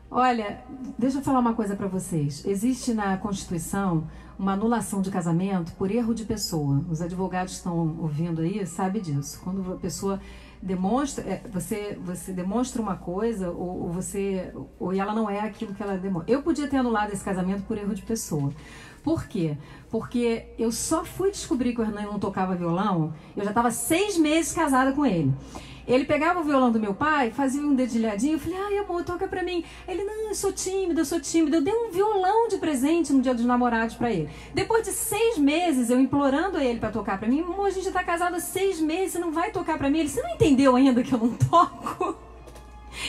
G: Olha, deixa eu falar uma coisa para vocês. Existe na Constituição uma anulação de casamento por erro de pessoa. Os advogados que estão ouvindo aí sabem disso. Quando a pessoa demonstra, você demonstra uma coisa ou ela não é aquilo que ela demonstra. Eu podia ter anulado esse casamento por erro de pessoa. Por quê? Porque eu só fui descobrir que o Hernani não tocava violão, eu já estava 6 meses casada com ele. Ele pegava o violão do meu pai, fazia um dedilhadinho, eu falei, amor, toca pra mim. Ele, não, eu sou tímida. Eu dei um violão de presente no dia dos namorados pra ele. Depois de 6 meses, eu implorando ele pra tocar pra mim, amor, a gente já tá casado há 6 meses, você não vai tocar pra mim? Ele, você não entendeu ainda que eu não toco?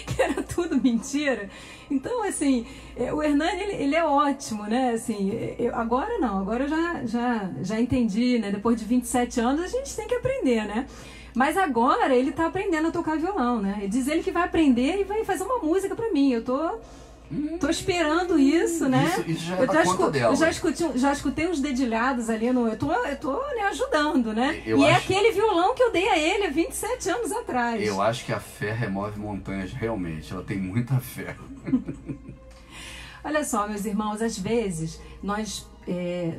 G: que era tudo mentira. Então, assim, o Hernani, ele é ótimo, né? Assim, agora não, agora eu já entendi, né? Depois de 27 anos, a gente tem que aprender, né? Mas agora ele tá aprendendo a tocar violão, né? Diz ele que vai aprender e vai fazer uma música pra mim. Eu tô esperando isso, né?
F: Isso já é da conta dela.
G: Eu já escutei uns dedilhados ali no... Eu tô né, ajudando, né? É aquele violão que eu dei a ele há 27 anos atrás.
F: Eu acho que a fé remove montanhas, realmente. Ela tem muita fé.
G: Olha só, meus irmãos, às vezes nós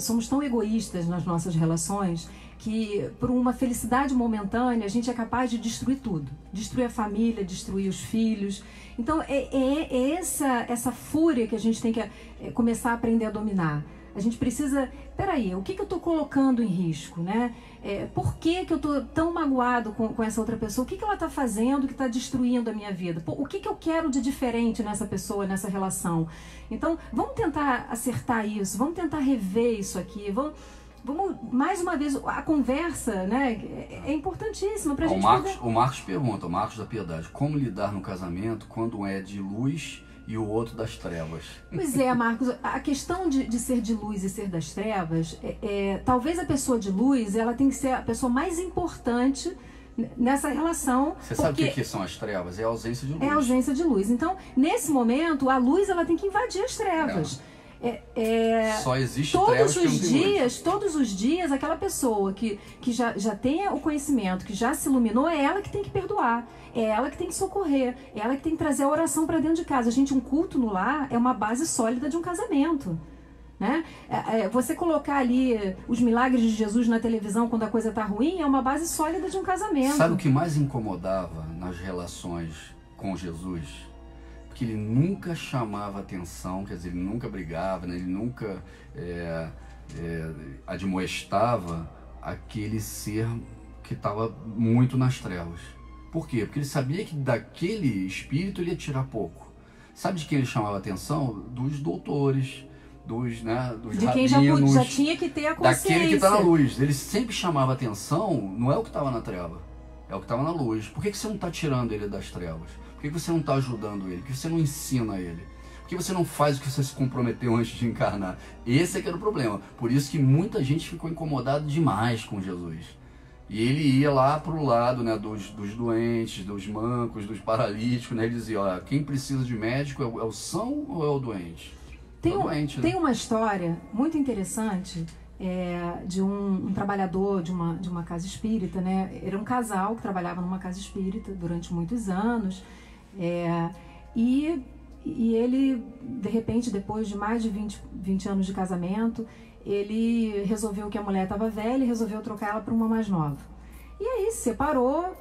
G: somos tão egoístas nas nossas relações que por uma felicidade momentânea a gente é capaz de destruir tudo. Destruir a família, destruir os filhos. Então é essa fúria que a gente tem que começar a aprender a dominar. A gente precisa... Peraí, o que eu estou colocando em risco, né? Por que eu estou tão magoado com essa outra pessoa? O que ela está fazendo que está destruindo a minha vida? O que eu quero de diferente nessa pessoa, nessa relação? Então, vamos tentar acertar isso, vamos tentar rever isso aqui, vamos mais uma vez, a conversa, né, é importantíssima pra gente poder...
F: O Marcos pergunta, o Marcos da Piedade, como lidar no casamento quando um é de luz e o outro das trevas?
G: Pois é, Marcos, a questão de ser de luz e ser das trevas, talvez a pessoa de luz, ela tem que ser a pessoa mais importante nessa relação.
F: Você sabe o que são as trevas? É a ausência de luz.
G: É a ausência de luz. Então, nesse momento, a luz ela tem que invadir as trevas.
F: Só existe trevas que não tem luz.
G: Todos os dias, aquela pessoa que já tem o conhecimento, que já se iluminou, é ela que tem que perdoar, é ela que tem que socorrer, é ela que tem que trazer a oração para dentro de casa. Gente, um culto no lar é uma base sólida de um casamento, né? Você colocar ali os milagres de Jesus na televisão quando a coisa está ruim é uma base sólida de um casamento.
F: Sabe o que mais incomodava nas relações com Jesus? Que ele nunca chamava atenção, quer dizer, ele nunca brigava, né? Ele nunca admoestava aquele ser que estava muito nas trevas. Por quê? Porque ele sabia que daquele espírito ele ia tirar pouco. Sabe de quem ele chamava atenção? Dos doutores, dos
G: de quem
F: rabinos,
G: já tinha que ter a consciência.
F: Daquele que está na luz. Ele sempre chamava atenção, não é o que estava na treva, é o que estava na luz. Por que você não está tirando ele das trevas? Por que você não está ajudando ele? Por que você não ensina ele? Por que você não faz o que você se comprometeu antes de encarnar? Esse é que era o problema. Por isso que muita gente ficou incomodada demais com Jesus. E ele ia lá para o lado, né, dos doentes, dos mancos, dos paralíticos, né? Ele dizia, olha, quem precisa de médico é o são ou é o doente?
G: Tem uma história muito interessante de um trabalhador de uma casa espírita, né? Era um casal que trabalhava numa casa espírita durante muitos anos. E ele, de repente, depois de mais de 20 anos de casamento, ele resolveu que a mulher estava velha e resolveu trocar ela por uma mais nova. E aí se separou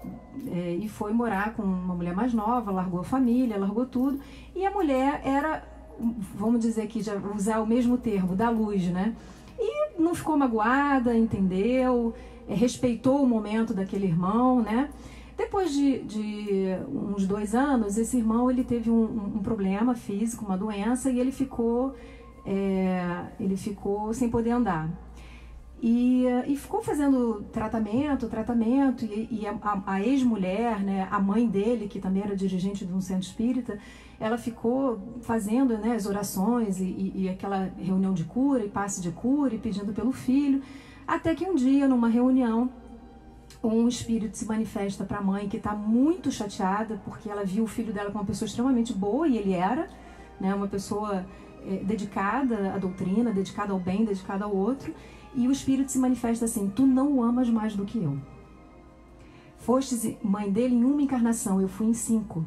G: e foi morar com uma mulher mais nova, largou a família, largou tudo. E a mulher era, vamos dizer que já usar o mesmo termo, da luz, né? E não ficou magoada, entendeu, respeitou o momento daquele irmão, né? Depois de uns 2 anos, esse irmão ele teve um problema físico, uma doença, e ele ficou sem poder andar. E ficou fazendo tratamento, e a ex-mulher, né, a mãe dele, que também era dirigente de um centro espírita, ela ficou fazendo, né, as orações e aquela reunião de cura e passe de cura e pedindo pelo filho, até que um dia, numa reunião, um espírito se manifesta para a mãe que está muito chateada porque ela viu o filho dela com uma pessoa extremamente boa, e ele era, né, uma pessoa dedicada à doutrina, dedicada ao bem, dedicada ao outro, e o espírito se manifesta assim: tu não o amas mais do que eu. Fostes mãe dele em uma encarnação, eu fui em 5.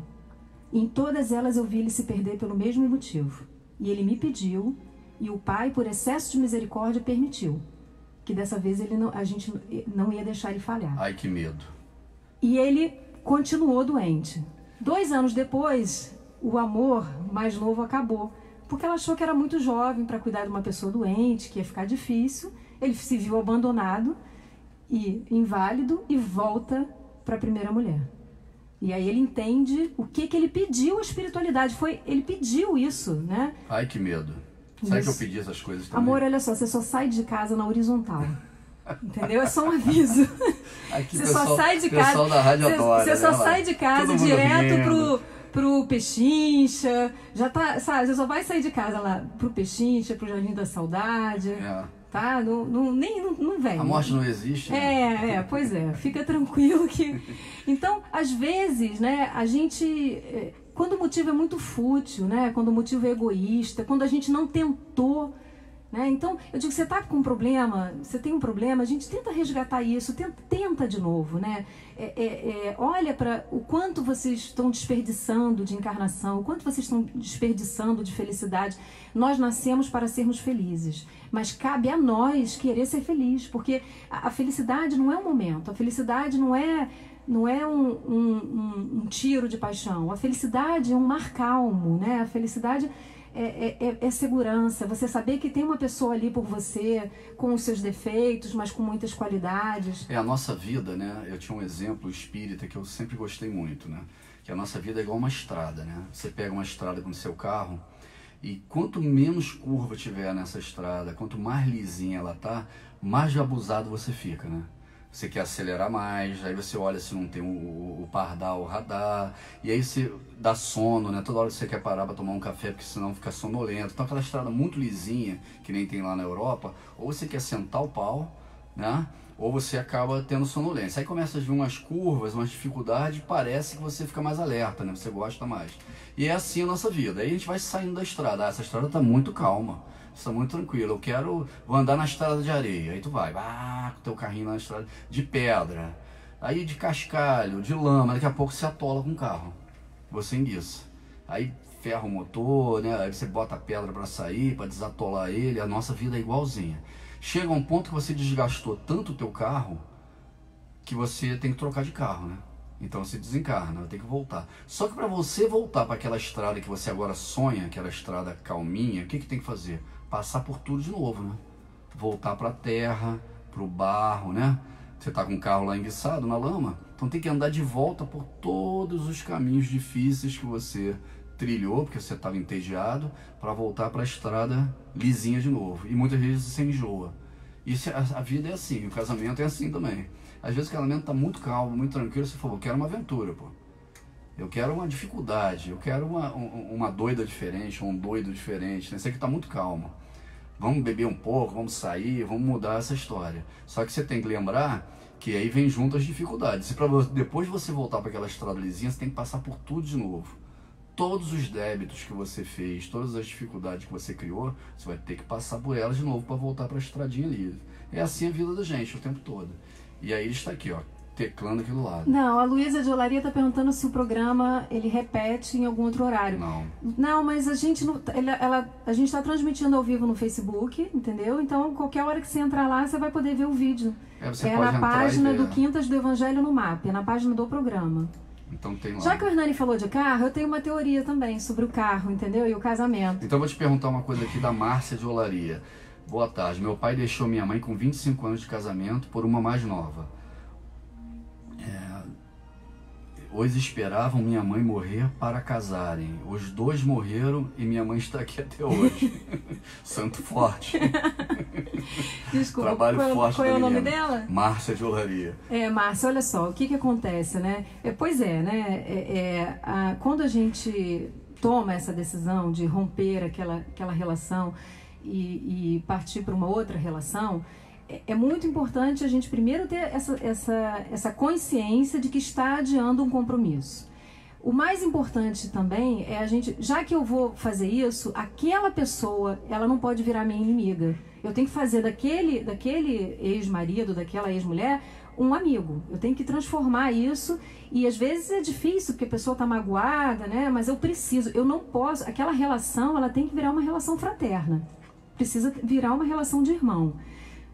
G: Em todas elas eu vi ele se perder pelo mesmo motivo. E ele me pediu, e o Pai, por excesso de misericórdia, permitiu que dessa vez a gente não ia deixar ele falhar.
F: Ai, que medo.
G: E ele continuou doente. 2 anos depois, o amor mais novo acabou, porque ela achou que era muito jovem para cuidar de uma pessoa doente, que ia ficar difícil. Ele se viu abandonado e inválido e volta para a primeira mulher. E aí ele entende o que ele pediu à espiritualidade. Ele pediu isso, né?
F: Ai, que medo. Sabe que eu pedi essas coisas também?
G: Amor, olha só, você só sai de casa na horizontal. Entendeu? É só um aviso.
F: Aqui,
G: você só sai de casa.
F: Da rádio adora,
G: você só sai de casa direto pro Pechincha, já tá, sabe, você só vai sair de casa lá pro Pechincha, pro Jardim da Saudade, tá? Não vem.
F: A morte não existe, né?
G: Pois é, fica tranquilo que... Então, às vezes, né, a gente, quando o motivo é muito fútil, né, quando o motivo é egoísta, quando a gente não tentou, né, então, eu digo, você tá com um problema, você tem um problema, a gente tenta resgatar isso, tenta de novo, né? Olha para o quanto vocês estão desperdiçando de encarnação, o quanto vocês estão desperdiçando de felicidade. Nós nascemos para sermos felizes, mas cabe a nós querer ser feliz, porque a felicidade não é um momento, a felicidade não é um tiro de paixão, a felicidade é um mar calmo, né? A felicidade é segurança, você saber que tem uma pessoa ali por você, com os seus defeitos, mas com muitas qualidades.
F: A nossa vida, né? Eu tinha um exemplo espírita que eu sempre gostei muito, né? Que a nossa vida é igual uma estrada, né? Você pega uma estrada com o seu carro e quanto menos curva tiver nessa estrada, quanto mais lisinha ela tá, mais abusado você fica, né? Você quer acelerar mais, aí você olha se não tem o pardal, o radar, e aí você dá sono, né? Toda hora você quer parar para tomar um café, porque senão fica sonolento. Então aquela estrada muito lisinha, que nem tem lá na Europa, ou você quer sentar o pau, né? Ou você acaba tendo sonolência. Aí começa a vir umas curvas, umas dificuldades, parece que você fica mais alerta, né? Você gosta mais. E é assim a nossa vida. Aí a gente vai saindo da estrada. Essa estrada tá muito calma. Está muito tranquilo, vou andar na estrada de areia, aí tu vai, com o teu carrinho na estrada de pedra, aí de cascalho, de lama, daqui a pouco você atola com o carro, você enguiça, aí ferra o motor, né? Aí você bota a pedra para sair, para desatolar ele. A nossa vida é igualzinha. Chega um ponto que você desgastou tanto o teu carro, que você tem que trocar de carro, né? Então você desencarna, tem que voltar. Só que para você voltar para aquela estrada que você agora sonha, aquela estrada calminha, o que tem que fazer? Passar por tudo de novo, né? Voltar para a terra, para o barro, né? Você tá com o carro lá enguiçado na lama, então tem que andar de volta por todos os caminhos difíceis que você trilhou, porque você estava entediado, para voltar para a estrada lisinha de novo. E muitas vezes você enjoa. Isso, a vida é assim, o casamento é assim também. Às vezes o casamento tá muito calmo, muito tranquilo, você falou, eu quero uma aventura, pô. Eu quero uma dificuldade, eu quero uma doida diferente, ou um doido diferente, né? Você que tá muito calmo. Vamos beber um pouco, vamos sair, vamos mudar essa história. Só que você tem que lembrar que aí vem junto as dificuldades. E depois de você voltar para aquela estrada lisinha, você tem que passar por tudo de novo. Todos os débitos que você fez, todas as dificuldades que você criou, você vai ter que passar por elas de novo para voltar para a estradinha livre. É assim a vida da gente o tempo todo. E aí ele está aqui, ó, teclando aqui do lado.
G: Não, a Luísa de Olaria está perguntando se o programa ele repete em algum outro horário. Não, mas a gente não, a gente está transmitindo ao vivo no Facebook, entendeu? Então qualquer hora que você entrar lá, você vai poder ver o vídeo.
F: É
G: na página do Quintas do Evangelho no MAP, é na página do programa.
F: Então tem lá.
G: Já que o Hernani falou de carro, eu tenho uma teoria também sobre o carro, entendeu? E o casamento.
F: Então eu vou te perguntar uma coisa aqui da Márcia de Olaria. Boa tarde, meu pai deixou minha mãe com 25 anos de casamento por uma mais nova. Hoje esperavam minha mãe morrer para casarem. Os dois morreram e minha mãe está aqui até hoje. Santo forte.
G: Desculpa,
F: Trabalho forte.
G: Qual é o nome dela?
F: Márcia de Olaria.
G: Márcia, olha só, o que acontece, né? Quando a gente toma essa decisão de romper aquela relação e partir para uma outra relação, é muito importante a gente primeiro ter essa consciência de que está adiando um compromisso. O mais importante também é a gente, já que eu vou fazer isso, aquela pessoa, ela não pode virar minha inimiga. Eu tenho que fazer daquele ex-marido, daquela ex-mulher, um amigo. Eu tenho que transformar isso, e às vezes é difícil porque a pessoa está magoada, né? Mas eu não posso, aquela relação, ela tem que virar uma relação fraterna. Precisa virar uma relação de irmão.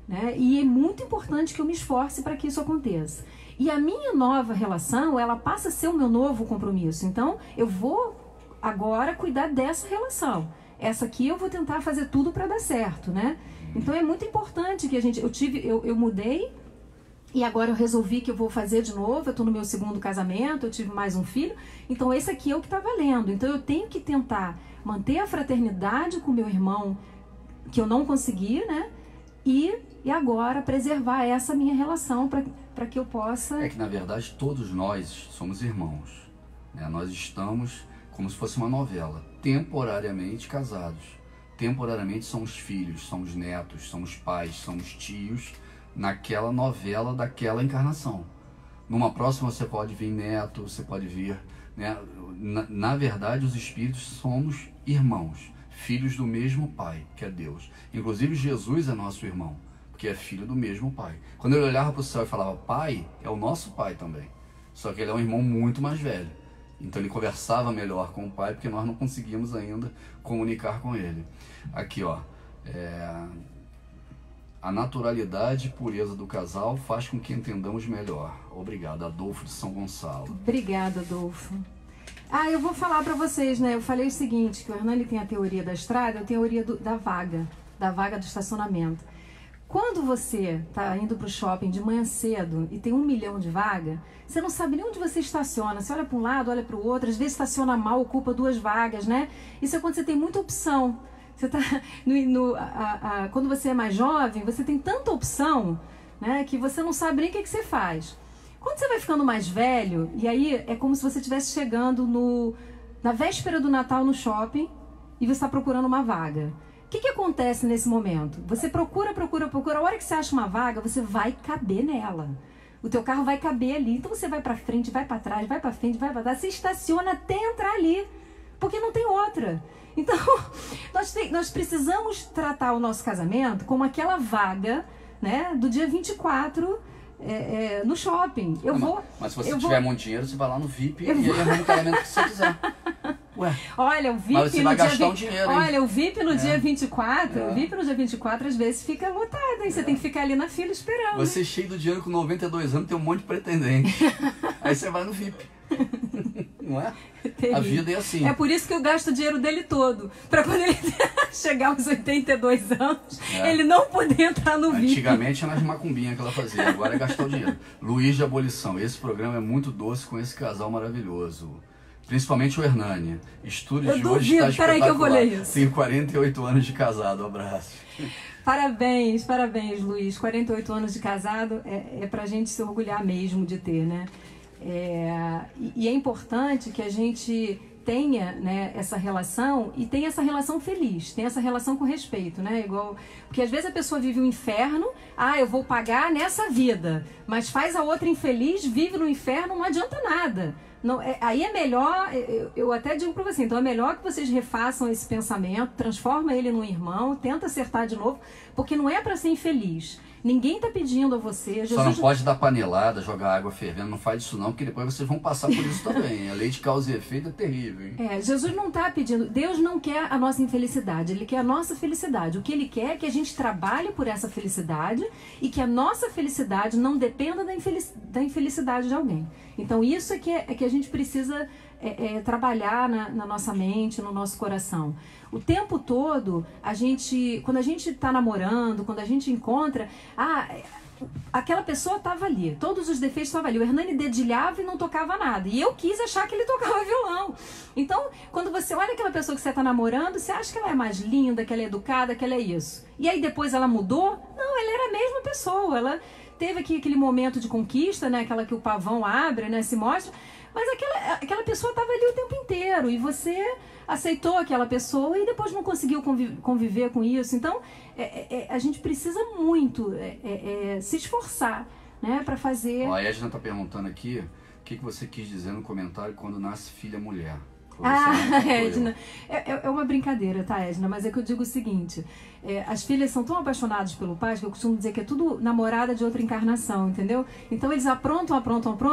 G: Né? E é muito importante que eu me esforce para que isso aconteça. E a minha nova relação, ela passa a ser o meu novo compromisso. Então, eu vou agora cuidar dessa relação. Essa aqui eu vou tentar fazer tudo para dar certo, né? Então, é muito importante que eu mudei e agora eu resolvi que eu vou fazer de novo. Eu estou no meu segundo casamento, eu tive mais um filho. Então, esse aqui é o que está valendo. Então, eu tenho que tentar manter a fraternidade com meu irmão, que eu não consegui, né? E agora preservar essa minha relação para que eu possa...
F: É que, na verdade, todos nós somos irmãos. Né? Nós estamos como se fosse uma novela, temporariamente casados. Temporariamente somos filhos, somos netos, somos pais, somos tios, naquela novela daquela encarnação. Numa próxima você pode vir neto, você pode vir, né? Na verdade, os espíritos somos irmãos, filhos do mesmo Pai, que é Deus. Inclusive Jesus é nosso irmão, porque é filho do mesmo Pai. Quando ele olhava para o céu e falava Pai, é o nosso Pai também. Só que ele é um irmão muito mais velho. Então ele conversava melhor com o Pai, porque nós não conseguimos ainda comunicar com ele. Aqui, ó. A naturalidade e pureza do casal faz com que entendamos melhor. Obrigado, Adolfo de São Gonçalo.
G: Obrigada, Adolfo. Eu vou falar para vocês, né? Eu falei o seguinte, que o Hernani tem a teoria da estrada, eu tenho a teoria da vaga do estacionamento. Quando você está indo para o shopping de manhã cedo e tem 1 milhão de vaga, você não sabe nem onde você estaciona. Você olha para um lado, olha para o outro, às vezes estaciona mal, ocupa 2 vagas, né? Isso é quando você tem muita opção. Você tá quando você é mais jovem, você tem tanta opção, né, que você não sabe nem o que você faz. Quando você vai ficando mais velho, e aí é como se você estivesse chegando na véspera do Natal no shopping e você está procurando uma vaga. O que acontece nesse momento? Você procura. A hora que você acha uma vaga, você vai caber nela. O teu carro vai caber ali. Então você vai para frente, vai para trás, vai para frente, vai para trás. Você estaciona até entrar ali, porque não tem outra. Então, nós precisamos tratar o nosso casamento como aquela vaga, né, do dia 24 no shopping.
F: Mas se você tiver muito dinheiro, você vai lá no VIP e ele arruma o casamento que você quiser. Ué,
G: olha, o VIP
F: mas você vai gastar um dinheiro, hein?
G: Olha, o VIP no dia 24, o VIP no dia 24 às vezes fica lotado, hein? Você tem que ficar ali na fila esperando.
F: Você cheio do dinheiro com 92 anos, tem um monte de pretendente. Aí você vai no VIP. Não é? A vida é assim.
G: É por isso que eu gasto o dinheiro dele todo. Pra quando ele chegar aos 82 anos, ele não poder entrar no VIP.
F: Antigamente era nas macumbinhas que ela fazia, agora é gastar o dinheiro. Luiz de Abolição, esse programa é muito doce com esse casal maravilhoso. Principalmente o Hernani. Estúdio de hoje está espetacular.
G: Peraí que eu vou ler isso.
F: Tenho 48 anos de casado, abraço.
G: Parabéns, Luiz. 48 anos de casado é pra gente se orgulhar mesmo de ter, né? E é importante que a gente tenha, né, essa relação e tenha essa relação feliz, tenha essa relação com respeito, né? Porque às vezes a pessoa vive um inferno, eu vou pagar nessa vida, mas faz a outra infeliz, vive no inferno, não adianta nada. Não, aí é melhor, eu até digo para você, então é melhor que vocês refaçam esse pensamento, transforma ele num irmão, tenta acertar de novo, porque não é para ser infeliz. Ninguém está pedindo a você.
F: Só não pode dar panelada, jogar água fervendo, não faz isso não, porque depois vocês vão passar por isso também. A lei de causa e efeito é terrível, hein?
G: Jesus não está pedindo, Deus não quer a nossa infelicidade, Ele quer a nossa felicidade. O que Ele quer é que a gente trabalhe por essa felicidade e que a nossa felicidade não dependa da infelicidade de alguém. Então isso é que a gente precisa trabalhar na nossa mente, no nosso coração. O tempo todo, quando a gente está namorando, quando a gente encontra, aquela pessoa estava ali, todos os defeitos estavam ali. O Hernani dedilhava e não tocava nada. E eu quis achar que ele tocava violão. Então, quando você olha aquela pessoa que você está namorando, você acha que ela é mais linda, que ela é educada, que ela é isso. E aí depois ela mudou? Não, ela era a mesma pessoa. Ela teve aquele momento de conquista, né? Aquela que o pavão abre, né? Se mostra. Mas aquela pessoa estava ali o tempo inteiro. E você aceitou aquela pessoa e depois não conseguiu conviver com isso. Então, a gente precisa muito se esforçar, né, para fazer...
F: A Edna está perguntando aqui o que você quis dizer no comentário quando nasce filha mulher.
G: Edna, é uma brincadeira, tá, Edna? Mas é que eu digo o seguinte, as filhas são tão apaixonadas pelo pai que eu costumo dizer que é tudo namorada de outra encarnação, entendeu? Então eles aprontam,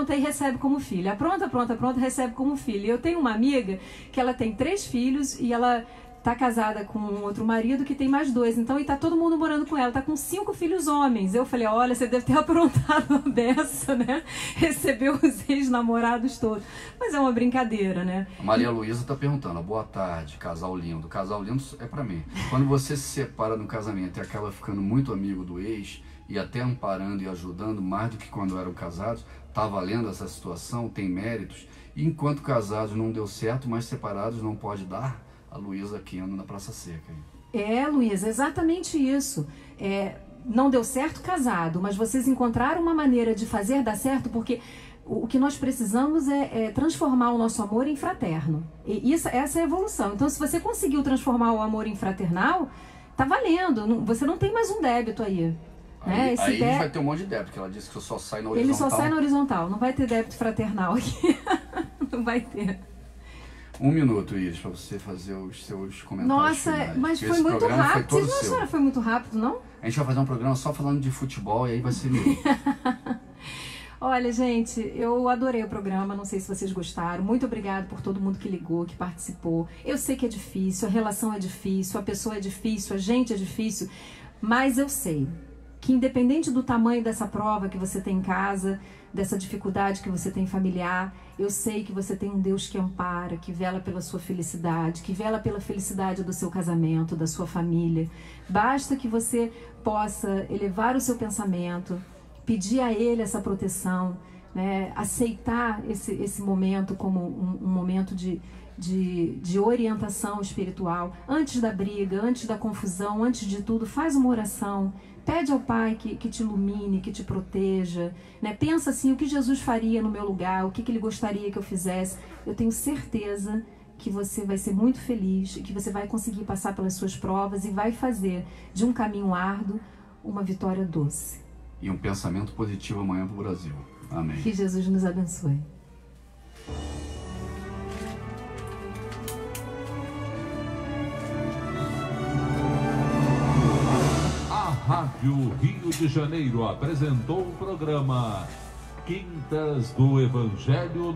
G: aí recebe como filha. Apronta, recebe como filha. Eu tenho uma amiga que ela tem 3 filhos e ela tá casada com um outro marido que tem mais 2, então, e tá todo mundo morando com ela, tá com 5 filhos homens. Eu falei, olha, você deve ter aprontado uma beça, né? Recebeu os ex-namorados todos. Mas é uma brincadeira, né?
F: A Maria Luísa tá perguntando, boa tarde, casal lindo. Casal lindo é pra mim. Quando você se separa no casamento e acaba ficando muito amigo do ex, e até amparando e ajudando mais do que quando eram casados, tá valendo essa situação, tem méritos, e enquanto casados não deu certo, mas separados não pode dar? A Luísa aqui anda na Praça Seca.
G: Luísa, exatamente isso. Não deu certo casado, mas vocês encontraram uma maneira de fazer dar certo, porque o que nós precisamos é transformar o nosso amor em fraterno. E essa é a evolução. Então, se você conseguiu transformar o amor em fraternal, tá valendo. Você não tem mais um débito aí. Né?
F: Aí vai ter um monte de débito, que ela disse que só sai na horizontal.
G: Ele só sai na horizontal, não vai ter débito fraternal aqui. Não vai ter.
F: 1 minuto, Iris, para você fazer os seus comentários.
G: Nossa,
F: finais,
G: mas foi muito rápido. Vocês não acharam que foi muito rápido, não?
F: A gente vai fazer um programa só falando de futebol e aí vai ser meio.
G: Olha, gente, eu adorei o programa, não sei se vocês gostaram. Muito obrigada por todo mundo que ligou, que participou. Eu sei que é difícil, a relação é difícil, a pessoa é difícil, a gente é difícil, mas eu sei que independente do tamanho dessa prova que você tem em casa, dessa dificuldade que você tem familiar, eu sei que você tem um Deus que ampara, que vela pela sua felicidade, que vela pela felicidade do seu casamento, da sua família. Basta que você possa elevar o seu pensamento, pedir a Ele essa proteção, né? Aceitar esse momento como um momento de orientação espiritual. Antes da briga, antes da confusão, antes de tudo, faz uma oração. Pede ao Pai que te ilumine, que te proteja, né? Pensa assim, o que Jesus faria no meu lugar, o que Ele gostaria que eu fizesse. Eu tenho certeza que você vai ser muito feliz, que você vai conseguir passar pelas suas provas e vai fazer de um caminho árduo uma vitória doce.
F: E um pensamento positivo amanhã para o Brasil. Amém.
G: Que Jesus nos abençoe.
E: Rádio Rio de Janeiro apresentou o programa Quintas do Evangelho